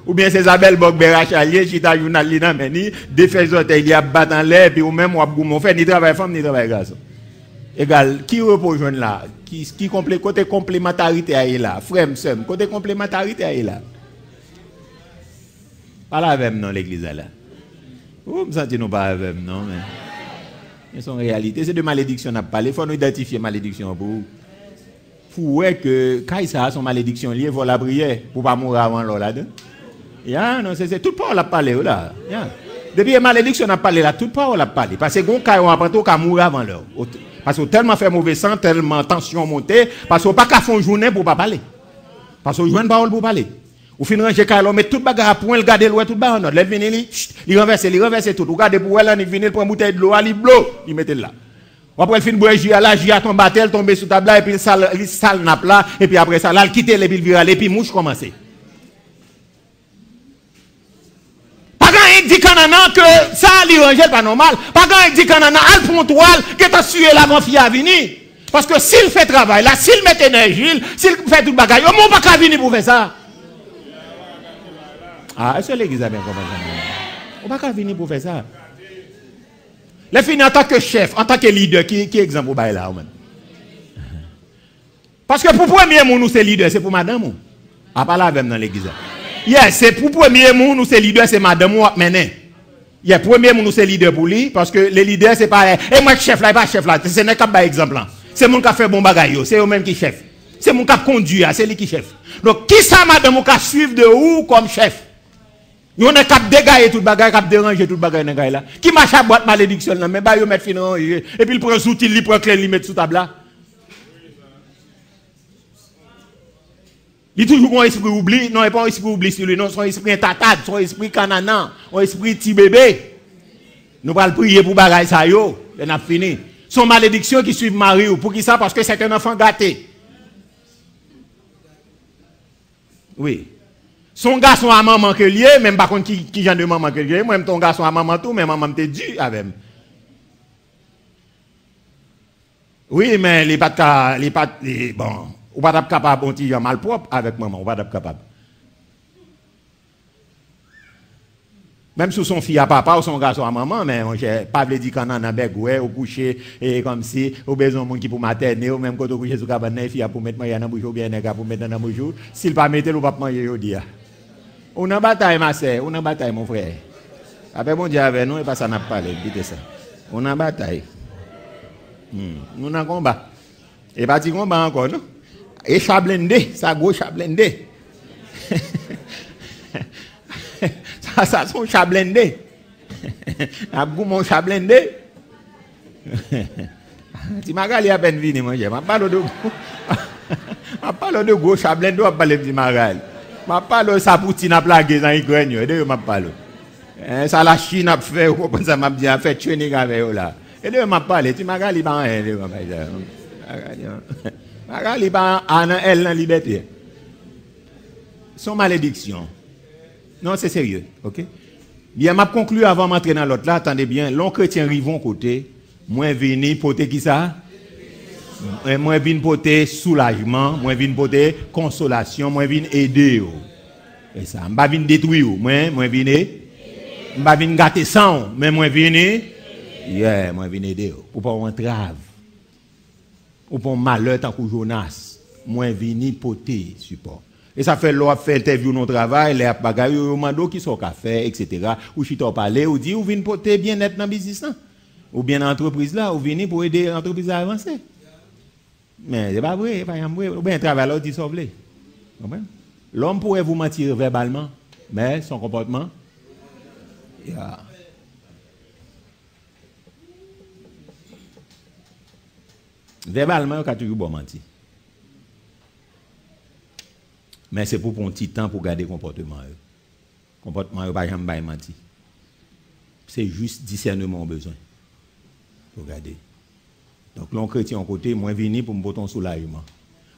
ou bien c'est Isabelle Bogber Chalier, Chita Journal, mais des faiseurs, il y a battre en l'air, puis ou même, on fait ni travail femme, ni travail garçon. Égal, qui repose là? Qui côté complémentarité est là? Frère, sœur, côté complémentarité est là. Pas la même non, l'église là. Vous me sentez non pas la même non, mais c'est en réalité, c'est de malédiction à parler. Il faut nous identifier malédiction pour vous. Faut que quand ça a son malédiction liée, il faut la prière pour ne pas mourir avant là-dedans. Non, c'est toute parole à parler là. Depuis la malédiction a parlé là, toute parole à parler. Parce que quand on apprend qu'à mourir avant l'heure. Parce que tellement fait mauvais sang, tellement tension montée, parce qu'on pas qu'à faire une journée pour pas parler. Parce qu'on joue une parole pour parler. Ou fin ranger quand on met toute bagarre à point, le garder l'eau tout bas en ordre. Il renverse tout. Ou garder pour elle, il vient prendre bouteille de l'eau, il blow, il met là. Après, il finit boire jus là, jus tombe à terre, tombe sous table là, et puis il sale nappe là, et puis après ça, là, il quitte les billes virales, et puis mouche commence. Pas quand il dit que ça, l'irangel pas normal. Pas quand il dit qu'on a un point toile, que t'as sué la mafia à venir. Parce que s'il fait travail là, s'il met énergie, s'il fait tout le bagage, on ne peut pas venir pour faire ça. Ah, est-ce que l'église a bien compris ça? On ne peut pas venir pour faire ça. Les filles en tant que chef, en tant que leader, qui exemple au bail là? Parce que pour premier monde, nous c'est leader, c'est pour madame. À pas là même dans l'église. Yes, c'est pour premier monde, nous c'est leader, c'est madame ou mener. Yeah, premier monde, nous c'est leader pour lui, parce que les leaders, c'est pas. Et moi, chef là, pas chef là, c'est n'est qu'un exemple là. C'est mon qui a fait bon bagaille, c'est eux-mêmes qui chef. C'est mon cap conduit, c'est lui qui chef. Donc, qui ça, madame, mon cap suivre de où comme chef? Yon a cap dégager tout bagage, cap déranger tout bagage dans là. Qui marche à boîte malédiction là, mais bah yo mettre fin et puis il prend outil, il prend clé, il met sous table là. Il toujours un esprit oubli, non, il pas un esprit oubli sur lui, non, son esprit tatade, son esprit canana, un esprit petit bébé. Nous allons prier pour bagage ça yo, on a fini. Son malédiction qui suit Marie pour qui ça parce que c'est un enfant gâté. Oui. Son garçon à maman que lié, même par contre qui genre de maman que lié, moi même ton garçon à maman tout, mais maman te dit avec. Oui, mais les pas bon, ou pas capable on petit mal propre avec maman, ou pas capable. Même si son fille à papa ou son garçon à maman, mais on j'ai pas veut dire qu'on en a begoué ou coucher et comme si ou besoin monde qui pour materner ou même quand on coucher sous cabane fille pour mettre manger dans bouche ou bien pour mettre dans bouche, s'il pas mettre ou pas manger aujourd'hui. On a bataille, ma sœur, on a bataille, mon frère. Après, bon Dieu avec nous, et pas ça n'a pas parlé, dites ça. On a bataille. Nous avons combat. Et pas de combat encore, non? Et chablendé, ça gros chablendé. ça son chablendé. Abou mon chablendé. Tu m'as gagné à peine venu, moi, je parle de gros chablendé, on parle de Magal. Je parle de ça pour t'y plaguer dans l'Ukraine. Je parle. Ça la Chine a fait, comme ça m'a dit, a fait tuer les gars là. Et de m'a parlé, tu m'as gagné par un elle. M'a gagné par un elle dans liberté. Son malédiction. Non, c'est sérieux, ok? Bien, m'a conclu avant d'entrer dans l'autre là, attendez bien, l'on chrétien rivon côté, moi vini porter qui ça? Moi vinn porter soulagement, moi vinn porter consolation, moi vinn aider. Et ça, m'pa vinn détruire, moi vinn m'pa vinn gâter sang, mais moi vinn moi vinn aider pour pas entrave. Ou pour malheur tant que Jonas, moi vinn porter support. Et ça fait l'on fait interview non travail, les bagaille au mando qui sont café etc. ou chita parler ou dit ou vinn porter bien-être dans business là ou bien dans entreprise là ou vinn pour aider l'entreprise à avancer. Mais c'est pas vrai, pas vrai. Ou bien travail là, dit sauver. L'homme pourrait vous mentir verbalement, mais son comportement. Yeah. Verbalement, il a toujours bon mentir. Mais c'est pour un petit temps pour garder le comportement. Le comportement, il ne va jamais mentir. C'est juste discernement besoin. Pour garder. Donc, l'on chrétien en côté, moi, vini pour me porter un soulagement.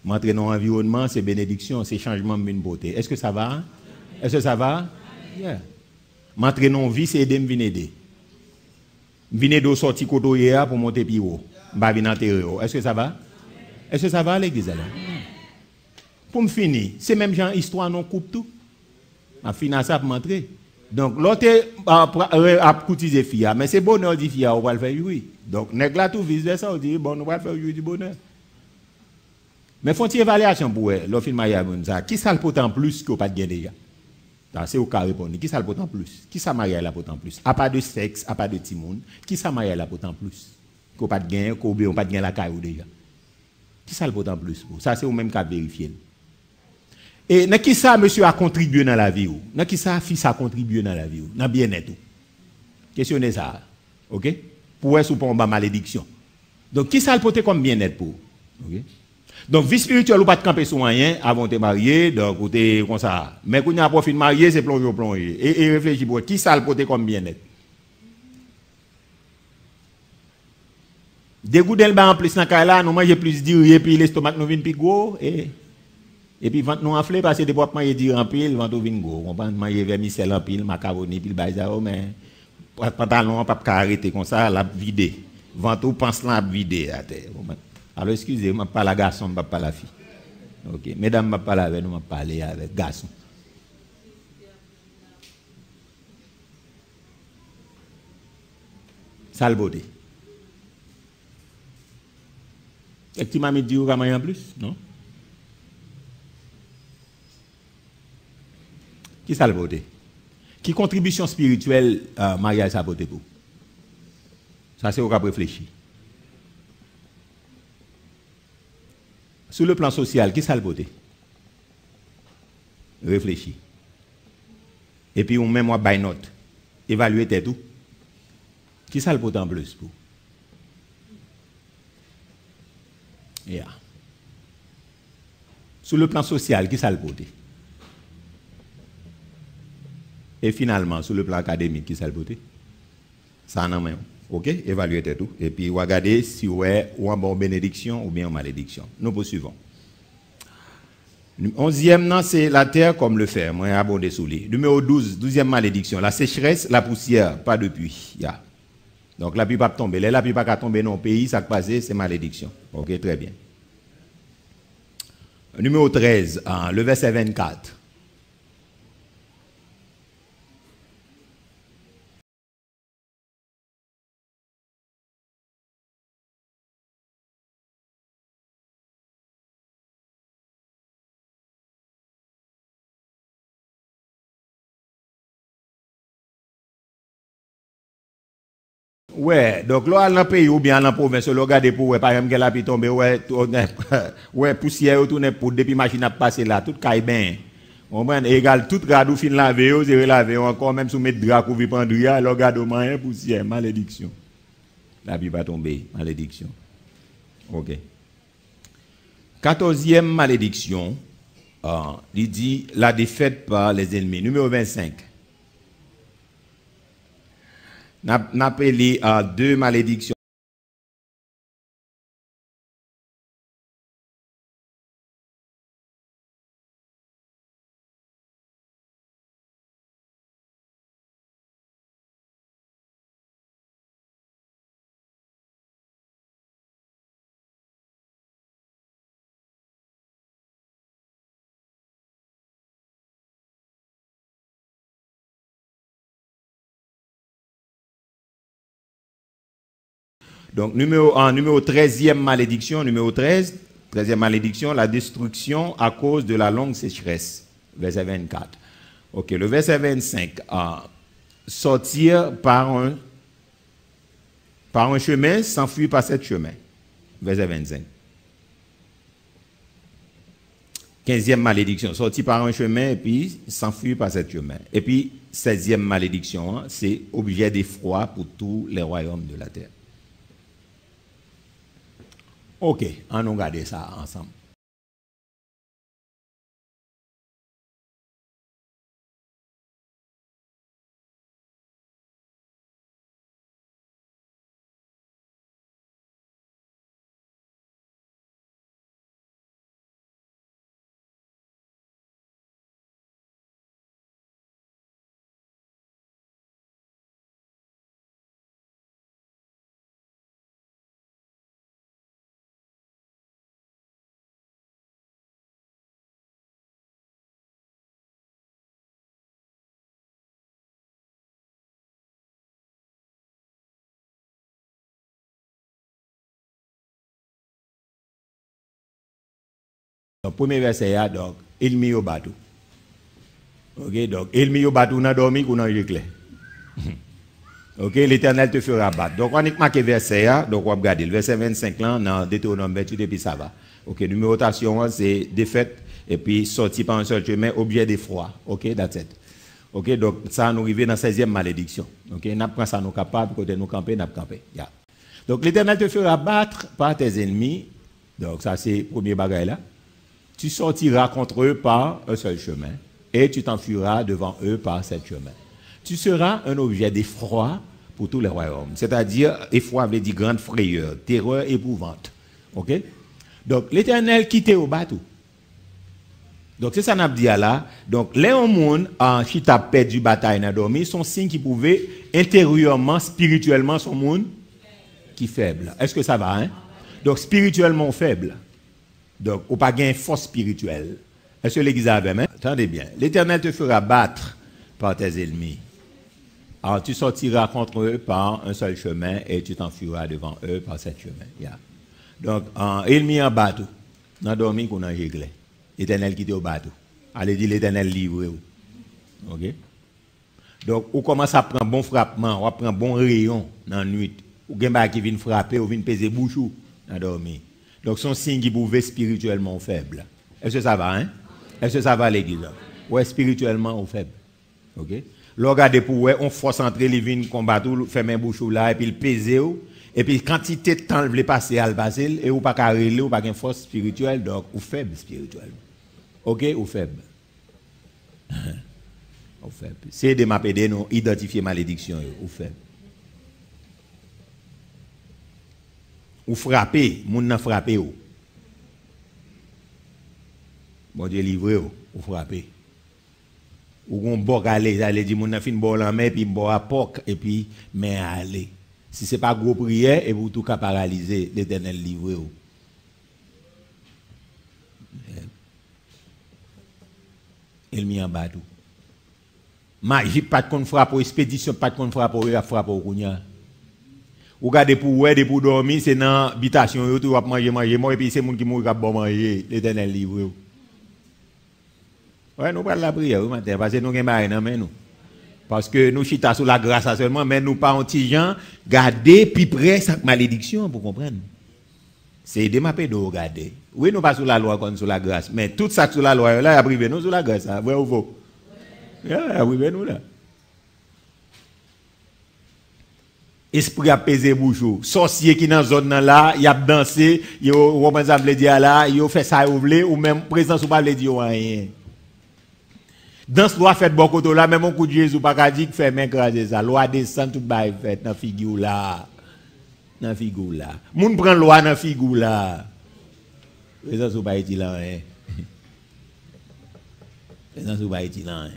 M'entrer dans l'environnement, c'est bénédiction, c'est changement de beauté. Est-ce que ça va? Est-ce que ça va? Yeah. M'entrer dans vie, c'est aider, me venir aider. Venir de sortir côté pour monter plus haut. M'ba venir enterrer. Est-ce que ça va? Est-ce que ça va, l'église là? Pour me finir, c'est même genre histoire non coupe tout. Ma finir ça pour m'entrer. Donc, l'autre a courtisé fille, mais c'est bonheur dit fille, on va le faire oui. Donc, nèg là tout vice versa, on dit bon, on va le faire du bonheur. Mais faut une évaluation pour le film ça. Qui ça le potent plus que pas de gain déjà? C'est au cas répondre. Qui ça le potent plus? Qui ça marie la potent plus? À part de sexe, à part de timoun, qui ça marie la potent plus? Qu'on pas de gain, qu'on pas de gain la caillou déjà. Qui ça le potent plus? Ça c'est au même cas vérifier. Et dans qui ça monsieur a contribué dans la vie ou? Dans qui ça fils a contribué dans la vie ou? Dans bien-être ou? Questionnez ça. OK? Pour être ou pas en bas malédiction. Donc qui ça le porter comme bien-être pour? OK? Donc vie spirituelle ou pas de camper sur rien avant de marier, donc côté comme ça. Mais quand on a profit de marier, c'est plonger et réfléchir pour qui ça le porter comme bien-être. Dégoût d'elle en plus dans là, nous manger plus et puis l'estomac nous vient plus gros et puis ventre nous enflé parce que des fois manger dire en pile, ventre vient gros. On va manger vermicelle en pile, macaroni pile baïsa mais pantalon pas arrêter comme ça, la vider. Ventre pense la vider à terre. Alors excusez-moi, pas la garçon, pas la fille. OK, mesdames, je parle avec nous, je parle avec garçon. Sale beauté. Est-ce que tu m'as dit ou en plus? Non? Qui sale beauté? Qui contribution spirituelle mariage sa beauté pour? Ça c'est au cas réfléchir. Sur le plan social, qui ça le voté? Réfléchis. Et puis, on met moi by note. Évaluer tes tout. Qui ça le voté en plus pour? Yeah. Sur le plan social, qui ça le voté? Et finalement, sur le plan académique, qui ça le voté? Ça en a même. OK? Évaluez tout. Et puis, regardez si vous avez une bonne bénédiction ou bien une malédiction. Nous poursuivons. 11e, c'est la terre comme le fer. Moi, abondé sous lui. Numéro 12, 12e malédiction. La sécheresse, la poussière, pas de pluie. Yeah. Donc, la pluie pas tomber. La pluie pas tomber dans le pays, ça qui passe, c'est malédiction. OK, très bien. Numéro 13, le verset 24. Ouais, donc là, dans le pays ou bien dans la province, le regardez pour, par exemple, que la pluie tombe, ouais, poussière, tourne pour depuis machine à passer là, tout caille bien. On prend égal, tout radou fin laver, vous laver, encore même sous mettre drap couvrir pendria, le regardez moyen poussière, malédiction. La pluie va tomber, malédiction. OK. 14e malédiction, il dit la défaite par les ennemis. Numéro 25. N'a appelé à deux malédictions. Donc, numéro 13e malédiction, numéro 13, 13e malédiction, la destruction à cause de la longue sécheresse. Verset 24. OK, le verset 25, sortir par un chemin, s'enfuir par cet chemin. Verset 25. 15e malédiction, sortir par un chemin et puis s'enfuir par cet chemin. Et puis, 16e malédiction, c'est objet d'effroi pour tous les royaumes de la terre. OK, on va regarder ça ensemble. Le premier verset, donc, il mit au bateau. Ok, donc, il mit au bateau, on a dormi, on a réglé. Ok, l'Éternel te fera battre. Donc, on a marqué verset, donc on va regarder. Le verset 25 là, dans Deutéronome 28, et puis ça va. Ok, numérotation, c'est défaite, et puis sorti par un seul chemin, objet d'effroi. Ok, that's it. Ok, donc, ça nous arrive dans 16e malédiction. Ok, nous prenons ça, nous capables, côté nous camper, nous camper. Yeah. Donc, l'Éternel te fera battre par tes ennemis. Donc, ça, c'est le premier bagage là. Tu sortiras contre eux par un seul chemin et tu t'enfuiras devant eux par sept chemins. Tu seras un objet d'effroi pour tous les royaumes. C'est-à-dire, effroi veut dire grande frayeur, terreur, épouvante. OK? Donc, l'Éternel quittait au bateau. Donc, c'est ça qu'on a dit là. Donc, les hommes qui ont perdu bataille dans dormi sont signes qui pouvaient intérieurement, spirituellement, son monde qui est faible. Est-ce que ça va, hein? Donc, spirituellement faible. Donc, ou pas gain force spirituelle. Est-ce que l'Église avait même? Attendez bien. L'Éternel te fera battre par tes ennemis. Alors, tu sortiras contre eux par un seul chemin et tu t'enfuiras devant eux par sept chemins. Yeah. Donc, il mit en bateau. Dans le dormi qu'on a réglé. L'Éternel qui était au bateau. Allez dire l'Éternel livre. OK? Donc, on commence à prendre bon frappement, on prend bon rayon dans la nuit. Ou bien qui vient frapper, ou vient peser bouchou dans le dormi. Donc, son signe qui pouvait spirituellement faible. Est-ce que ça va, hein? Est-ce que ça va l'église? Ouais, spirituellement ou faible. OK? Là, regardez pour ouais, on force entrer les vignes, combattre, faire un bouchou là, et puis le peser. Et puis, quantité de temps, vous voulez passer à le passer, et vous pas carré, ou pas une force spirituelle, donc, ou faible spirituellement. OK? Ou faible. Ou faible. C'est de m'appeler, nous, identifier malédiction, ou faible. Ou frapper, moun nan frappé ou. Bon Dieu livré ou frapper. Ou gon bok aller dit moun nan fin bol en main puis bo a pok et puis mais aller. Si c'est pas gros prière et vous tout ka paralyser, l'Éternel livré ou. Il mis en bas tout. Magie pas de kon frappe ou expédition pas de kon frappe ou frappe ou kounya. Ou gade pour ouais, pour dormir, c'est dans l'habitation, tu vas manger, et puis c'est moun qui mourent qui bon manger, l'Éternel livre. Ouais, nous parlons de la prière, matin, parce que nous avons des nous. Parce que nous chita sous la grâce seulement, mais nous pas anti gens, garder, puis près, cette malédiction, pour comprendre. C'est de ma paix de regarder. Oui, nous pas sous la loi comme sous la grâce, mais tout ça sous la loi, là, il a privé nous sous la grâce, vrai ou faux? Il a privé nous là. Esprit a pesé bouchou. Sorcier qui dans zone là, il a dansé, il a dire là, il a fait ça ou même présence ou pas le dire rien. Dans ce loi fait bon côté là, même un coup de Jésus pas dire fait main craser ça. Loi descend tout bail fait dans figure là. Dans figure là. Moun prend loi dans figure là. Présence ou pas dit là rien. Présence ou pas dit là rien.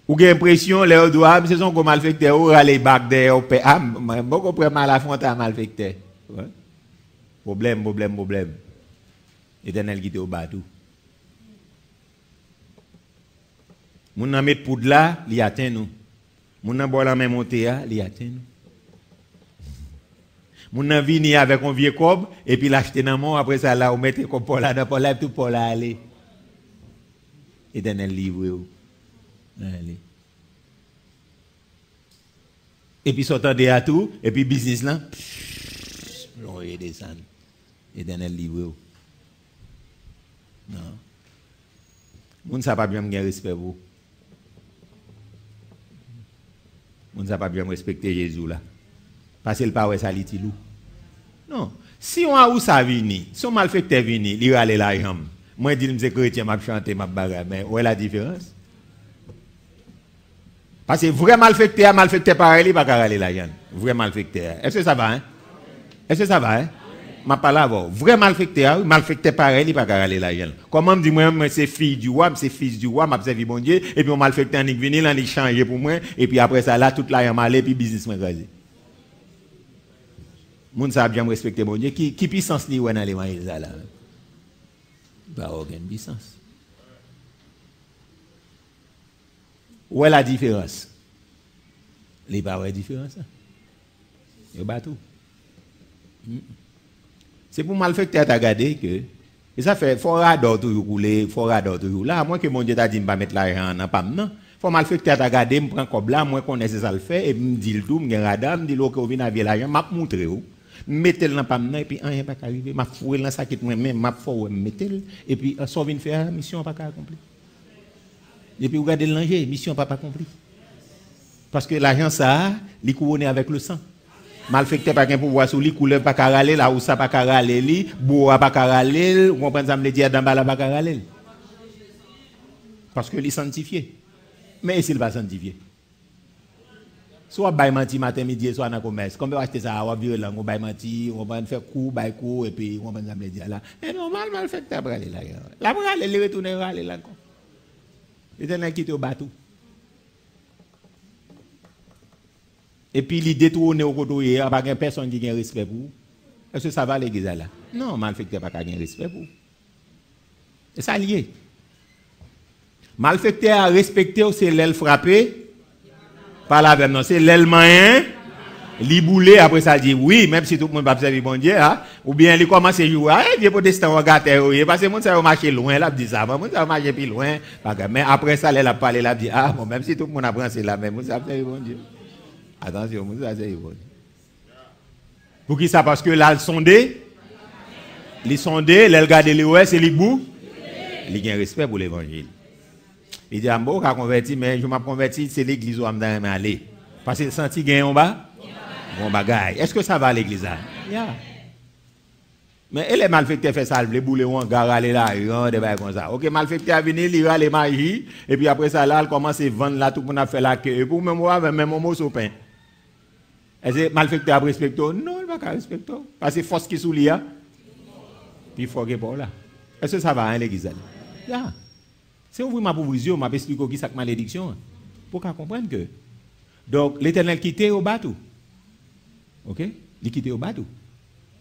Ou avez l'impression, les doigts, c'est son comme malfecteur, ou les bacs derrière, ah, beaucoup de mal affronter un malfecteur. Problème. Éternel qui était au bas tout. Moun nan met poudre là, li atteint nous. Moun nan boire la même montée, li atteint nous. Moun nan vini avec un vieux cob, et puis l'acheter dans mon, après ça là, ou mettez comme pour là, tout pour là aller. Éternel livre. Allez. Et puis sortant de tout, et puis business là, l'on est descend. Éternel livre. Non. Moun sa pas bien me respect vous. Moun sa pas bien respecter Jésus là. Parce qu'il pas ouais ça li ti lou. Non. Si on a où ça vini, si on malfecteur vini, il aller la jambe. Moi dis me chrétien m'a chanter m'a bagarre, mais où est la différence? Parce que vrai malfecteur pareil, il va pas aller là, vrai malfecteur. Est-ce que ça va, hein? Est-ce que ça va, hein? Ma parole avant. Vrai malfecteur pareil, il va pas aller là, comment me dit moi, c'est fille du roi, c'est fils du roi, m'a servi bon Dieu, et puis mon malfecteur il venu là, il change pour moi, et puis après ça là, toute la yam aller, puis business m'a crasé. Moun ça bien me respecter bon Dieu, qui puissance li ouais dans les moyens là? Pas aucune puissance. Où est la différence? Les pas de différence. Il y a tout. C'est pour malfecteur à regarder que. Et ça fait, faut radar toujours couler, faut radar toujours. Là, moi que mon Dieu t'a dit, je ne vais pas mettre l'argent dans pas non. Faut malfecteur à regarder, je prends comme là, moi connais ça le fait, et me dit le tout, je radar, me dit l'eau que vous venez avec l'argent, m'a montré où. Mettez-le dans pas non, et puis rien pas arriver. M'a foué dans ça qui est moi-même, m'a foué, mettez-le, et puis, ça vient faire, mission pas accomplie. Et puis, vous regardez l'enjeu, mission pas accomplie. Parce que l'argent, ça, il couronné avec le sang. Malfecteur pas qu'un pouvoir sur lui, couleur pas carralé, là où ça pas carralé, li, bois pas carralé, on comprend ça me dire d'en bas là pas carralé. Parce que il est sanctifié. Mais s'il pas sanctifié. Soit bail menti matin midi soit dans commerce. Comme acheter ça, on va virer là, on bail menti, on va faire coup, bail coup et puis on va ça me dire là. Mais normal malfecteur pas aller là. Là pour aller retourner aller là encore. L'Éternel qui te au bateau. Et puis il détourne au côté, il n'y a pas personne qui a respect pour vous. Est-ce que ça va l'église là? Non, malfecteur n'a pas respect pour vous. Et ça lié. Malfecteur a respecté, c'est l'aile frappé. Pas la même, non, c'est l'aile moyen. Li boulé, après ça dit oui, même si tout le monde va observer bon Dieu, hein? Ou bien il commence à jouer, viens pour destin regarder, parce que mon ça va marcher loin, là, dit ça, mon ça va marcher plus loin. Mais après ça, elle a parlé, là, dit, ah, bon, même si tout le monde apprend, c'est là, même, mon ça observer bon Dieu. Attention, mon ça observer bon Dieu. Pour qui ça? Parce que là, les sondés, les regarder les OS et les bouts, ils ont un respect pour l'évangile. Il dit, bon, je converti, mais je m'ai converti, c'est l'église où je vais aller. Parce que senti gain en bas, bon bagaille. Est-ce que ça va à l'église? Yeah. Mais elle est malfectée fait ça, les boulets en gare aller là, des bails comme ça. OK, malfectée a venir, il va les magie et puis après ça là, elle commence à vendre là tout le monde a fait la queue et pour même moi même mot au pain. Est-ce que malfectée a respecté? Non, il va pas respecter parce que force qui sous lui a. Puis faut que pour là. Est-ce que ça va à l'église? Yeah. C'est ouvrir ma provision, m'a expliquer qui ça malédiction pour qu'on comprenne que donc l'Éternel quitté au bateau. OK? Il quitté au bateau.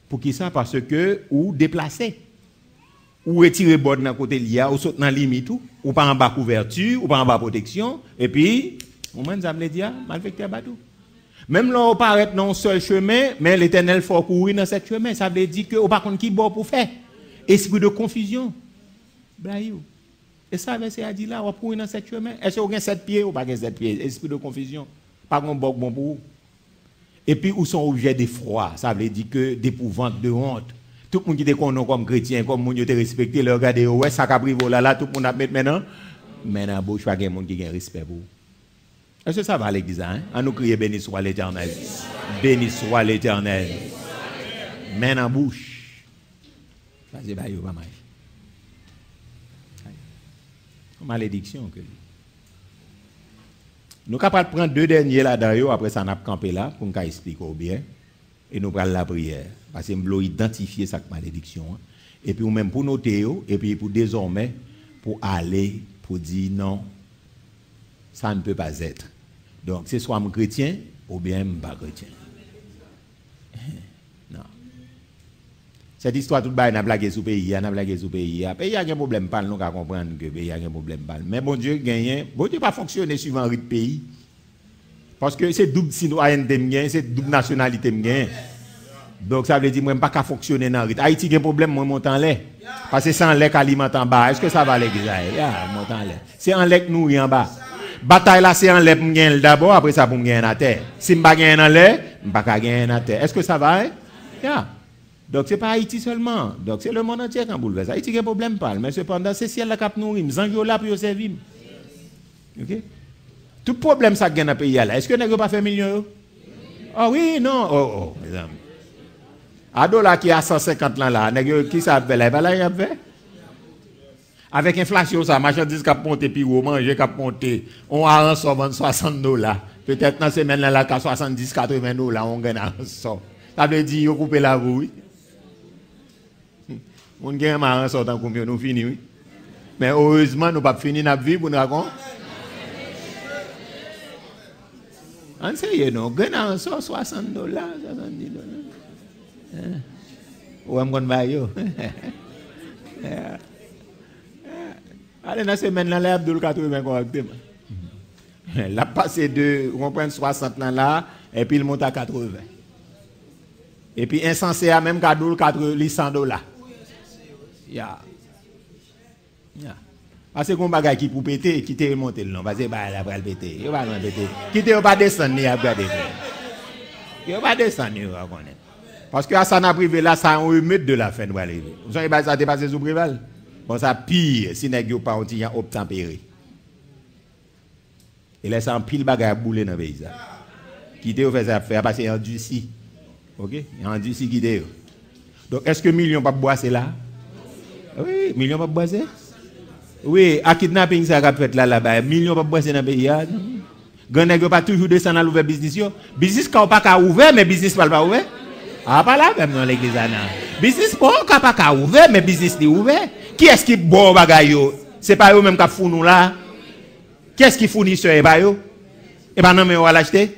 Pour qui ça? Parce que ou déplacer, ou retirer bord dans côté lié, ou sauter dans limite, ou pas en bas couverture, ou pas en bas protection, et puis, au moins, ça me dit, malfecté à bateau. Même là, on paraît dans un seul chemin, mais l'Éternel faut courir dans ce chemin. Ça veut dire que, ou par contre, qui bord pour faire? Esprit de confusion. Blaïou. Et ça, verset a dit là, on va courir dans ce chemin. Est-ce qu'on a 7 pieds ou pas 7 pieds? Esprit de confusion. Pas qu'on bord bon pour vous. Et puis, où sont objets d'effroi? Ça veut dire que d'épouvante, de honte. Tout le monde qui est connu comme chrétien, comme monde qui est respecté, le regarder, ouais, ça a pris là, tout le monde a mis maintenant. Maintenant, bouche, pas de monde qui a respect pour vous. Est-ce que ça va à l'église? Hein? On nous crie béni soit l'Éternel. Béni soit l'Éternel. Main en bouche. Ça, c'est pas mal. Malédiction que lui. Nous sommes capables de prendre 2 derniers là-dedans, après ça, nous avons campé là, pour nous expliquer bien, et nous prenons la prière. Parce que nous voulons identifier cette malédiction. Et puis, même pour noter, et puis pour désormais, pour aller, pour dire non, ça ne peut pas être. Donc, c'est soit je suis chrétien, ou bien je ne suis pas chrétien. Non. Cette histoire, tout le monde a blagué sous le pays, on a blagué sous le pays. Le pays a un problème, nous devons comprendre que le pays a un problème. Mais bon Dieu gagne, bon Dieu pas fonctionner suivant le rythme pays. Parce que c'est double citoyenneté, c'est double nationalité. Donc ça veut dire que je ne peux pas fonctionner dans le rythme. Haïti a un problème, moi je monte en lait. Parce que c'est en lait qu'alimente en bas. Est-ce que ça va l'église? Monte en lait. C'est en lait que nous en bas. Bataille là, c'est en lait pour gagner d'abord, après ça pour gagner en terre. Si je ne gagne en lait, je ne peux pas gagner en terre. Est-ce que ça va? Donc, ce n'est pas Haïti seulement. Donc, c'est le monde entier qui a bouleversé. Haïti a un problème, mais cependant, c'est ciel qui nous nourrit. Nous là pour servir. OK? Tout problème ça gagne dans le pays là. Est-ce que nous n'avons pas fait millions? Ah oui, non. Oh, mes amis. Ado là qui a 150 ans là, qui ça fait là? Il a fait. Avec l'inflation, ça, marchandise qui a monté, puis on manger qui a monté. On a un sort $60. Peut-être dans cette semaine là, qu'à 70, $80, on gagne un sort. Ça veut dire qu'on coupe la roue. On gagne un sort dans combien nous finissons. Oui. Mais heureusement, nous n'avons pas fini notre vie pour nous raconter. En sérieux, non, gagne un sort $60, $70. Ou est-ce qu'on va y aller? Allez, dans cette semaine là, Abdul 80 correctement. La passé de, on prend 60 là, et puis il monte à 80. Et puis insensé à même cadeau $100. Parce que qu'on bagaille qui pour péter, qui te monter non, parce que bah la va le péter. Il va non péter. Qui te pas descendre ni à regarder. Il va descendre ni à connaître. Parce que à ça n'a privé là, ça on remet de la fin de aller. Vous savez ça dépassé sous prival. Bon ça pire si nèg yo pas on ti obtempéré. Et laisse en pile bagaille bouler dans pays ça. Qui te fait ça faire parce que endurci. OK? Endurci qui te. Donc est-ce que millions pas boisser là? Oui, millions pas boisser. Oui, à kidnapping ça a fait là-bas, millions pas boisser dans le pays. Grand nèg pas toujours descendre à l'ouvert business yo. Business quand pas ouvert mais business pas ouvert. Ah pas là même dans l'église là. Business pas ouvert mais business est ouvert. Qui est-ce qui bon bagay yo? C'est pas eux même qui font nous là. Qui est-ce qui fournisseur et pas yo? Et pas non mais on va l'acheter.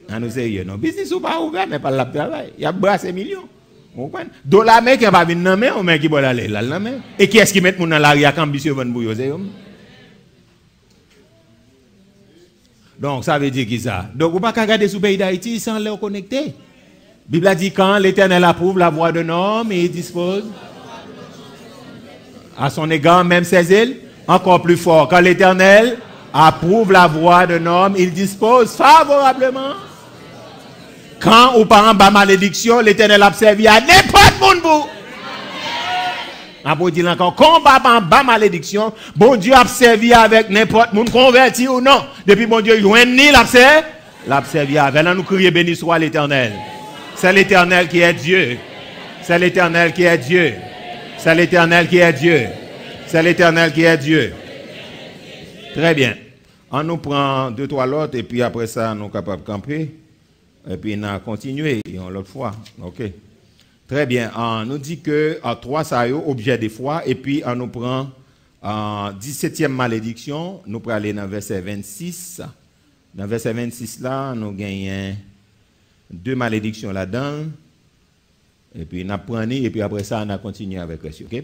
Ah nous sérieux non, business ou pas ouvert mais pas la travail. Il y a brassé millions. Vous comprenez? Dollar américain pas venir nommer ou mais qui bon aller là nommer. Et qui est-ce qui met mon dans l'arrière quand ambitieux vendre bouillon c'est eux. Donc ça veut dire qui ça? Donc on pas regarder sous pays d'Haïti sans les connecter. Bible a dit quand l'Éternel approuve la voix d'un homme et il dispose à son égard même ses ailes, encore plus fort. Quand l'Éternel approuve la voix d'un homme, il dispose favorablement. Quand ou pas en bas malédiction, l'Éternel a servi à n'importe monde pour. Après, dit encore, quand on va en bas malédiction, bon Dieu a servi avec n'importe monde converti ou non. Depuis bon Dieu, joint ni l'a servi avec. Là, nous crions béni soit l'Éternel. C'est l'Éternel qui est Dieu. C'est l'Éternel qui est Dieu. C'est l'Éternel qui est Dieu. C'est l'Éternel qui est Dieu. Très bien. On nous prend 2, 3 lots et puis après ça, nous sommes capables de camper. Et puis on a continué l'autre fois. OK. Très bien. On nous dit que 3 ça y est objet des fois et puis on nous prend 17e malédiction. Nous prenons aller dans verset 26. Dans verset 26 là, nous gagnons 2 malédictions là-dedans. Et puis on a pris et puis après ça, on a continué avec le reste. OK.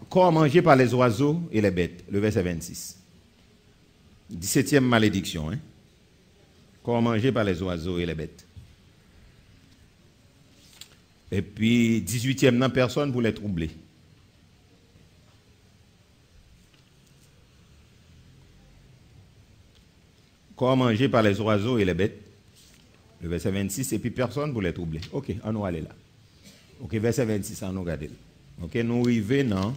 Corps mangé par les oiseaux et les bêtes. Le verset 26. 17e malédiction. Hein? Corps mangé par les oiseaux et les bêtes. Et puis, 18e, non, personne pour les troubler. Corps mangé par les oiseaux et les bêtes. Le verset 26, et puis personne pour les troubler. OK, on va aller là. OK, verset 26, on va regarder. OK, nous arrivons dans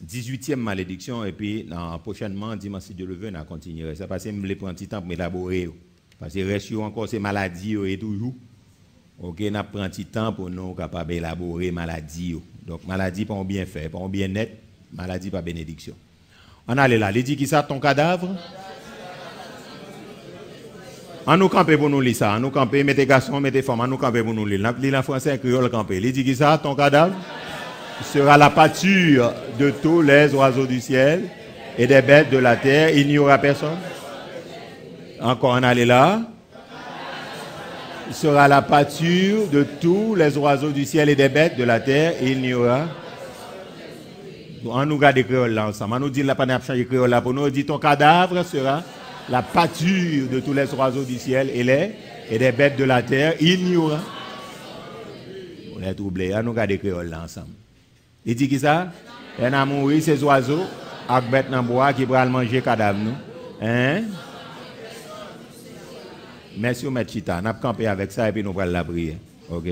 18e malédiction, et puis prochainement, dimanche, si Dieu le veut, on va continuer. Ça parce que je vais prendre un petit temps pour m'élaborer. Parce que reste encore ces maladies et toujours. OK, on prend un petit temps pour nous capables d'élaborer maladie. Donc, maladie pas bien fait, pas bien net, maladie pas bénédiction. On allait là. Il dit qui ça, ton cadavre? On nous camper pour nous lire ça. On nous camper, mettez garçons, mettez femmes, on nous camper pour nous lire. Lire en français, créole camper. Il dit qui ça, ton cadavre? Sera la pâture de tous les oiseaux du ciel et des bêtes de la terre. Il n'y aura personne. Encore, on allait là. Sera la pâture de tous les oiseaux du ciel et des bêtes de la terre, et il n'y aura. On nous garde les créoles là ensemble. On nous dit la panne changer créole là pour nous. On dit ton cadavre sera la pâture de tous les oiseaux du ciel et des bêtes de la terre, il n'y aura. On est troublé. On nous garde les créoles là ensemble. Il dit qui ça? Il y a mourir ces oiseaux avec bêtes dans bois qui pourraient manger cadavre nous. Hein? Merci, M. Chita. On a campé avec ça et puis nous allons la prière. OK?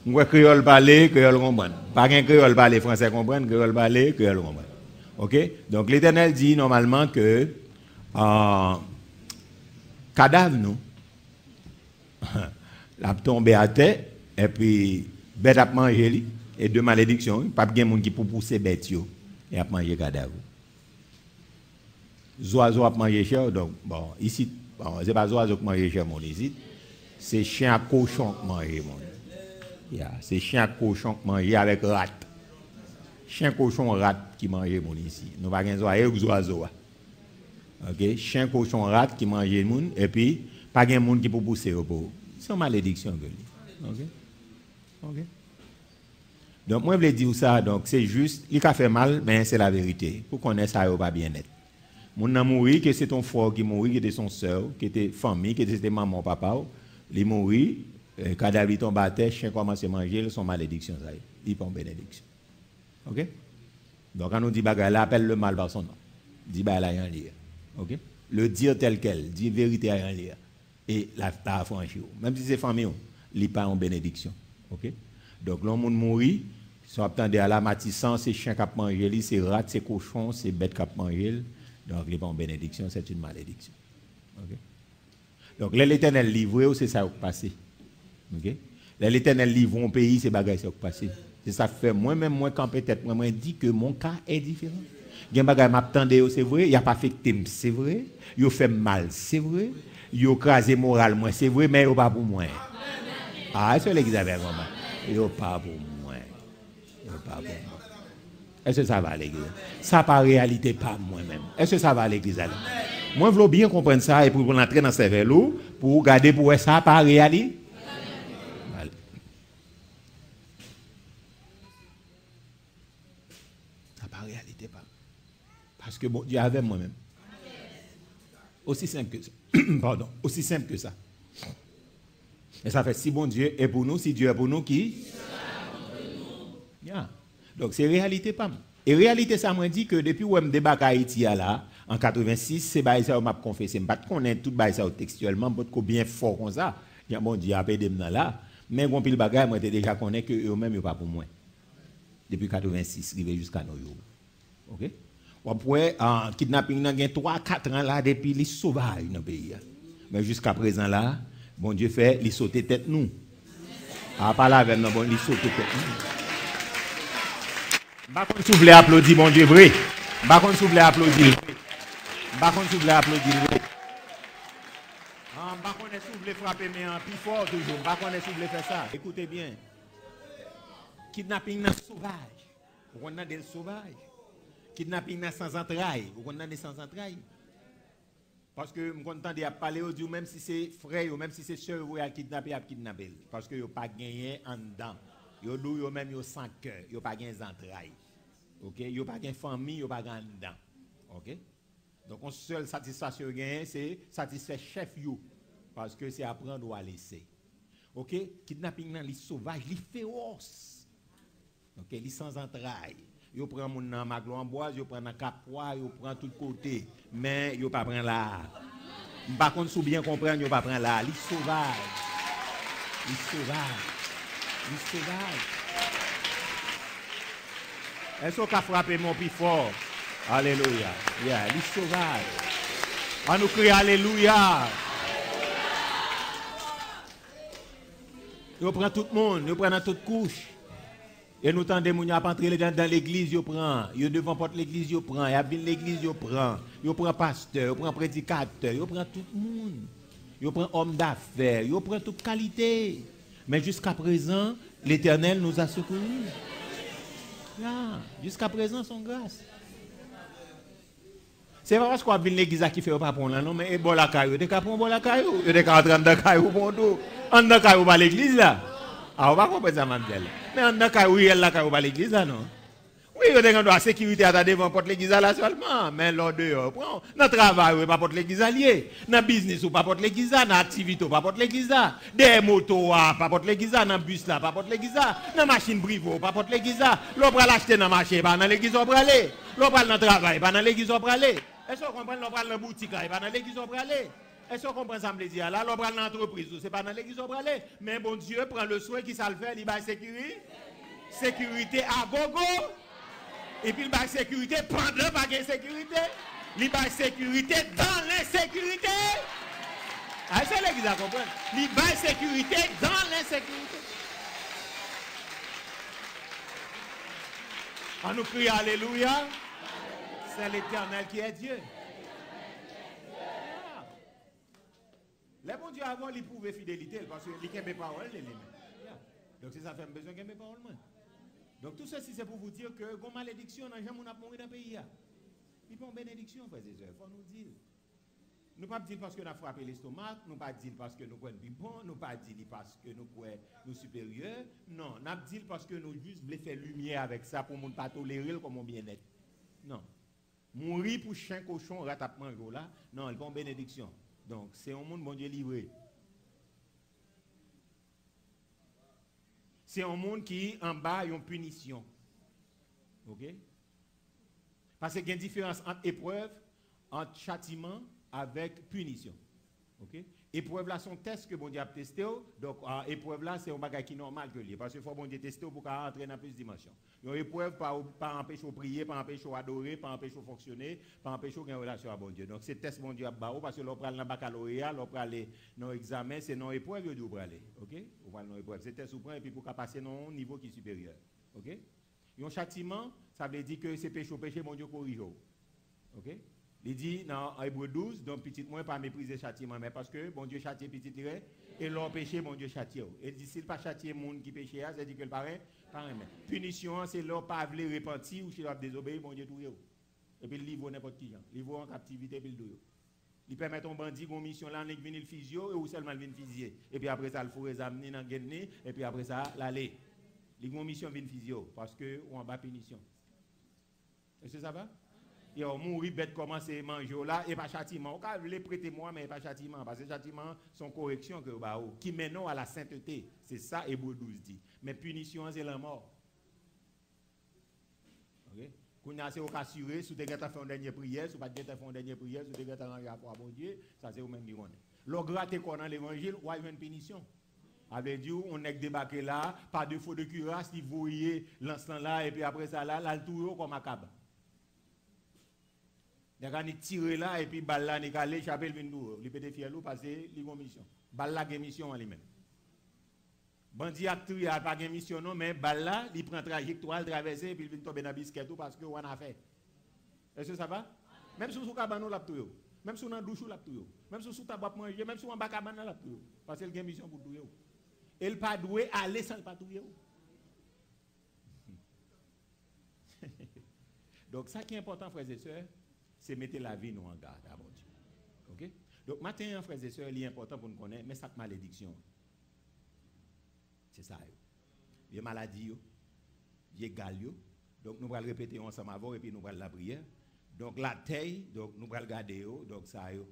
Nous créole parler, créole comprendre. Pas qu'un créole parler, français comprendre, créole parler, créole comprendre. OK? Donc l'Éternel dit normalement que cadavre, nous, la tombe à terre et puis bête à manger et deux malédictions. Pas de monde qui peut pousser bête et à manger cadavre. Oiseaux à manger cher. Donc, bon, ici, bon, ce n'est pas oiseaux qui mangent cher, mon ici. C'est chien à cochon qui mangent, mon. Yeah, c'est chien à cochon qui mangent avec rat. Chien cochon rat qui mangent, mon ici. Nous pas de oiseaux. OK, chien cochon rat qui mange moun et puis pas de monde qui peut pousser au pot. C'est une malédiction que OK. OK. Donc moi je voulais dire ça, donc c'est juste il a fait mal mais c'est la vérité. Pour connaître ça pas bien net. Mon a mouru que c'est ton frère qui mouru, qui était son sœur, qui était famille, qui était maman papa, il mouru, cadavre tombe à terre, chien commence à manger, son malédiction ça. Il prend bénédiction. OK? Donc quand on dit bagarre là appelle le mal par son nom. Dit bah là rien lire. OK? Le dire tel quel, dire vérité à rien lire. Et la affranchir. Même si c'est famille, il pas en bénédiction. OK? Donc l'homme mourit, sont attendus à la matissance, c'est chien qui a mangé, c'est rat, c'est cochon, c'est bête qui a mangé. Donc, les bonnes bénédictions, c'est une malédiction. Okay? Donc, l'Éternel livre, c'est ça qui est passé. Okay? L'Éternel livre un pays, c'est bagaille qui est passé. C'est ça fait moi-même, moi, quand peut-être, moi, dit que mon cas est différent. Il y a des bagailles m'attendent, c'est vrai. Il n'y a pas fait de c'est vrai. Il a fait mal, c'est vrai. Il a crasé moral, moi, c'est vrai, mais il n'y a pas pour moi. Ah, c'est l'église avec moi. Il n'y a pas pour moi. Il n'y a pas pour moi. Est-ce que ça va à l'église? Ça par réalité pas moi-même. Est-ce que ça va à l'église? Moi, je veux bien comprendre ça et pour entrer dans ce vélo, pour garder pour ça par réalité. Ça par réalité pas. Parce que bon Dieu est avec moi-même. Aussi simple que ça. Pardon. Aussi simple que ça. Et ça fait si bon Dieu est pour nous, si Dieu est pour nous, qui? Yeah. Donc c'est réalité pas. Et réalité ça m'a dit que depuis où je débarque à Haïti là, En 86, c'est bail ça m'a confessé, pas connaître tout bail ça textuellement, pas bien fort comme ça. Il y a bon Dieu a payé dans là, mais gon pile bagay moi déjà connais que eux même pas pour moi. Depuis 86 arrivé jusqu'à nous. OK? Après kidnapping nan gen 3-4 ans là depuis les sauvages dans pays. Mais jusqu'à présent là, bon Dieu fait les sauter tête nous. A pas là avec nous bon les sauter tête nous. Par contre, si vous voulez applaudir, bon Dieu, vrai. Par contre, si vous voulez applaudir, par contre, si vous voulez applaudir, vrai. Par contre, si vous voulez frapper, mais en plus fort toujours. Par contre, si vous voulez faire ça, écoutez bien. Kidnapping sauvage. Vous connaissez des sauvages. Kidnapping sans entrailles. Vous connaissez des sans entrailles. Parce que je suis content de parler au Dieu, même si c'est frère, même si c'est soeur, vous avez kidnappé, à kidnapper. Parce que vous n'avez pas gagné en dedans. Yo dou yo même yo sans cœur, yo pas gen entrailles. OK, yo pas gen famille, yo pas gen dedans. OK? Donc on seule satisfaction gain c'est satisfaire chef yo parce que c'est apprendre ou à laisser. OK? Kidnapping nan li sauvage, li féroce. OK, li sans entrailles. Yo prend moun nan maglo en bois, yo prend nan capois, yo prend tout côté, mais yo pas prend là. Par contre sou bien comprendre, yo pas prend là, li sauvage. Li sauvage. Il sauvage. Est-ce qu'on a frappé mon plus fort? Alléluia. Yeah, il sauvage. On nous crie Alléluia. Il prend tout le monde, il prend dans toute couche. Et nous tendez moun a entrer dans l'église, il prend. Il devant porte l'église, il prend. Il a bien l'église, il prend. Il prend pasteur, il prend prédicateur, il prend tout le monde. Il prend homme d'affaires, il prend toute qualité. Mais jusqu'à présent, l'Éternel nous a secourus. Yeah. Jusqu'à présent, son grâce. C'est pas parce qu'on a vu l'église qui fait pas pour là, non, mais bon la caillou, t'es capable bon la caillou, t'es capable de la caillou pour tout. En la caillou pas l'église là. Ah, on va comprendre ça, mademoiselle. Mais en la caillou, elle la caillou pas l'église là, non. Oui, on a la sécurité à devant porte l'église là seulement, mais l'autre dehors, dans le travail, on pas porte l'église lié, dans le business, on pas porte l'église là, dans l'activité, on pas porte l'église là, des motos, pas porte l'église là, dans le bus là, pas porte l'église là, dans la machine privo, pas porte l'église là, l'on va l'acheter dans le marché, pas dans l'église on va aller, l'on va dans le travail, pas dans l'église on va aller. Est-ce qu'on comprend, l'on va dans la boutique, pas dans l'église on va aller. Est-ce qu'on comprend ça me dire là, l'on va dans l'entreprise, c'est pas dans l'église on va aller, mais bon Dieu prend le soin qui ça le fait, il va sécurité à gogo. Et puis il va sécurité pendant pas de sécurité, il va sécurité dans l'insécurité. Ah, c'est l'église à comprendre. Il va sécurité dans l'insécurité. On nous crie Alléluia. C'est l'Éternel qui est Dieu. Les bons dieux avant, ils prouvaient fidélité parce qu'ils n'aiment pas paroles. Donc c'est ça fait besoin qu'ils n'aiment pas paroles. Donc tout ceci c'est pour vous dire que gon malédiction n'a jamais mourir dans le pays. Il faut une bénédiction frères et sœurs, faut nous dire. Nous pas dire parce que nous avons frappé l'estomac, nous pas dire parce que nous prenons du bon, nous pas dire parce que nous croyons nous supérieurs. Non, nous dire parce que nous juste voulons faire lumière avec ça pour ne pas tolérer comme bien-être. Non. Mourir pour chien cochon ratapement là, non, il faut une bénédiction. Donc c'est un monde bon Dieu livré. C'est un monde qui en bas a une punition. OK? Parce qu'il y a une différence entre épreuve, entre châtiment avec punition. OK? Épreuve là son test que bon Dieu a testé. Donc épreuve là c'est un bagage qui est normal que lié parce qu'il faut bon Dieu tester pour entrer dans plus de dimensions. Une épreuve pas empêcher de prier, pas empêcher d'adorer, pas empêcher de fonctionner, pas empêcher de avoir une relation avec bon Dieu. Donc c'est test bon Dieu a bas parce que l'on prend le baccalauréat, l'on prend les non examen, c'est non épreuve que vous aller. OK? On prend non épreuve, c'est test ou prend et puis pour passer dans un niveau qui est supérieur. OK? Un châtiment, ça veut dire que c'est péché bon Dieu corrige. OK? Il dit dans Hébreu 12, donc petit moins pas mépriser châtiment, mais parce que bon Dieu châtie petit et l'on péché, bon Dieu châtie. Et dit s'il pas châtier monde qui péché, ça dit que le pareil, pareil. Punition, c'est l'on pas vouloir repentir ou s'il a désobéir, bon Dieu tout. Et puis il livre n'importe qui. Livre en captivité, puis il tout. Il permet ton bandit, une mission là, il vient le physio, ou seulement il vient fusiller. Et puis après ça, il faut examiner dans le guenné, et puis après ça, l'aller. Il y a une mission vient physio, parce qu'on va punition. Est-ce que ça va? Et on mourit bête commencer à manger là et pas châtiment. On peut les prêter moi mais pas châtiment parce que châtiment sont corrections que qui mènent à la sainteté. C'est ça Hébreu 12 dit. Mais punition c'est la mort. OK? Qu'on a c'est au assuré, si tu as fait une dernière prière, si tu n'as pas fait une dernière prière, si tu as rendu à bon Dieu, ça c'est au même dire. Le gratte qu'on dans l'évangile, ou il y a une punition. Avec Dieu, on est débarqué là, pas de faux de cuirasse, il voyait l'instant là, et puis après ça là, le tout comme un cab. Il a tiré là, et puis balle là, il a allé, chapelle vindou, il peut fier l'eau parce qu'il a une mission. Balle là, il a une mission en lui-même. Bandi a tué, il n'a pas de mission, non, mais balle là, il prend trajectoire, il traverse, et puis il vient tomber dans le biscuit parce qu'on a fait. Est-ce que ça va? Même si vous avez un tué, même si vous avez un douche, même si vous avez un manger, même si vous avez un cabane, parce qu'il a une mission pour tuer. Il pas doué aller sans le patrouiller. Donc ça qui est important, frères et sœurs, c'est mettre la vie nous en garde à bon Dieu. OK? Donc maintenant, frères et sœurs, il est important pour nous connaître, mais cette malédiction, c'est ça. Il y a maladie, il y a galio. Donc nous allons répéter ensemble avant et puis nous allons la prière. Donc la taille, donc nous allons garder, donc ça, nous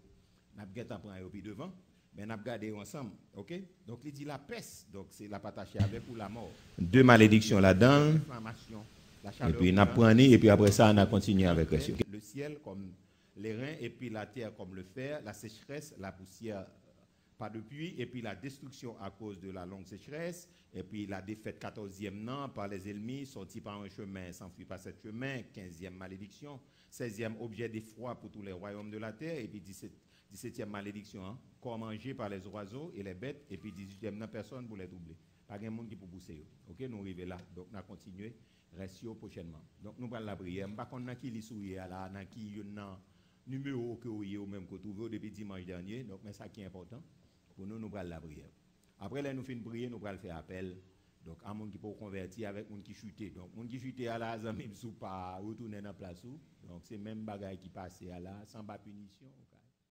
allons prendre puis devant. Mais nous allons garder ensemble, ok? Donc il dit la peste, donc c'est la patachée avec ou la mort. Deux malédictions là-dedans. Et puis nous apprenons et puis après ça on a continué avec le ciel. Le ciel comme les reins et puis la terre comme le fer, la sécheresse, la poussière, pas de pluie et puis la destruction à cause de la longue sécheresse et puis la défaite 14e an par les ennemis sortis par un chemin, s'enfuit par ce chemin, 15e malédiction, 16e objet d'effroi pour tous les royaumes de la terre et puis 17e malédiction, hein, corps mangé par les oiseaux et les bêtes, et puis 18e, personne pour les doubler. Pas de monde qui peut pousser. Ok, nous arrivons là. Donc, nous continuons. Restons prochainement. Donc, nous allons la prière. Je ne sais pas qui est souillé là, qui est numéro que vous avez même trouvé depuis dimanche dernier. Donc, mais ça qui est important. Pour nous, nous allons la prière. Après, là, nous finissons de prier, nous allons faire appel. Donc, à monde qui peut convertir avec monde qui chute. Donc, monde qui chute à la zami, pas retourner dans la place. Donc, c'est même bagaille qui passe à là, sans pas punition.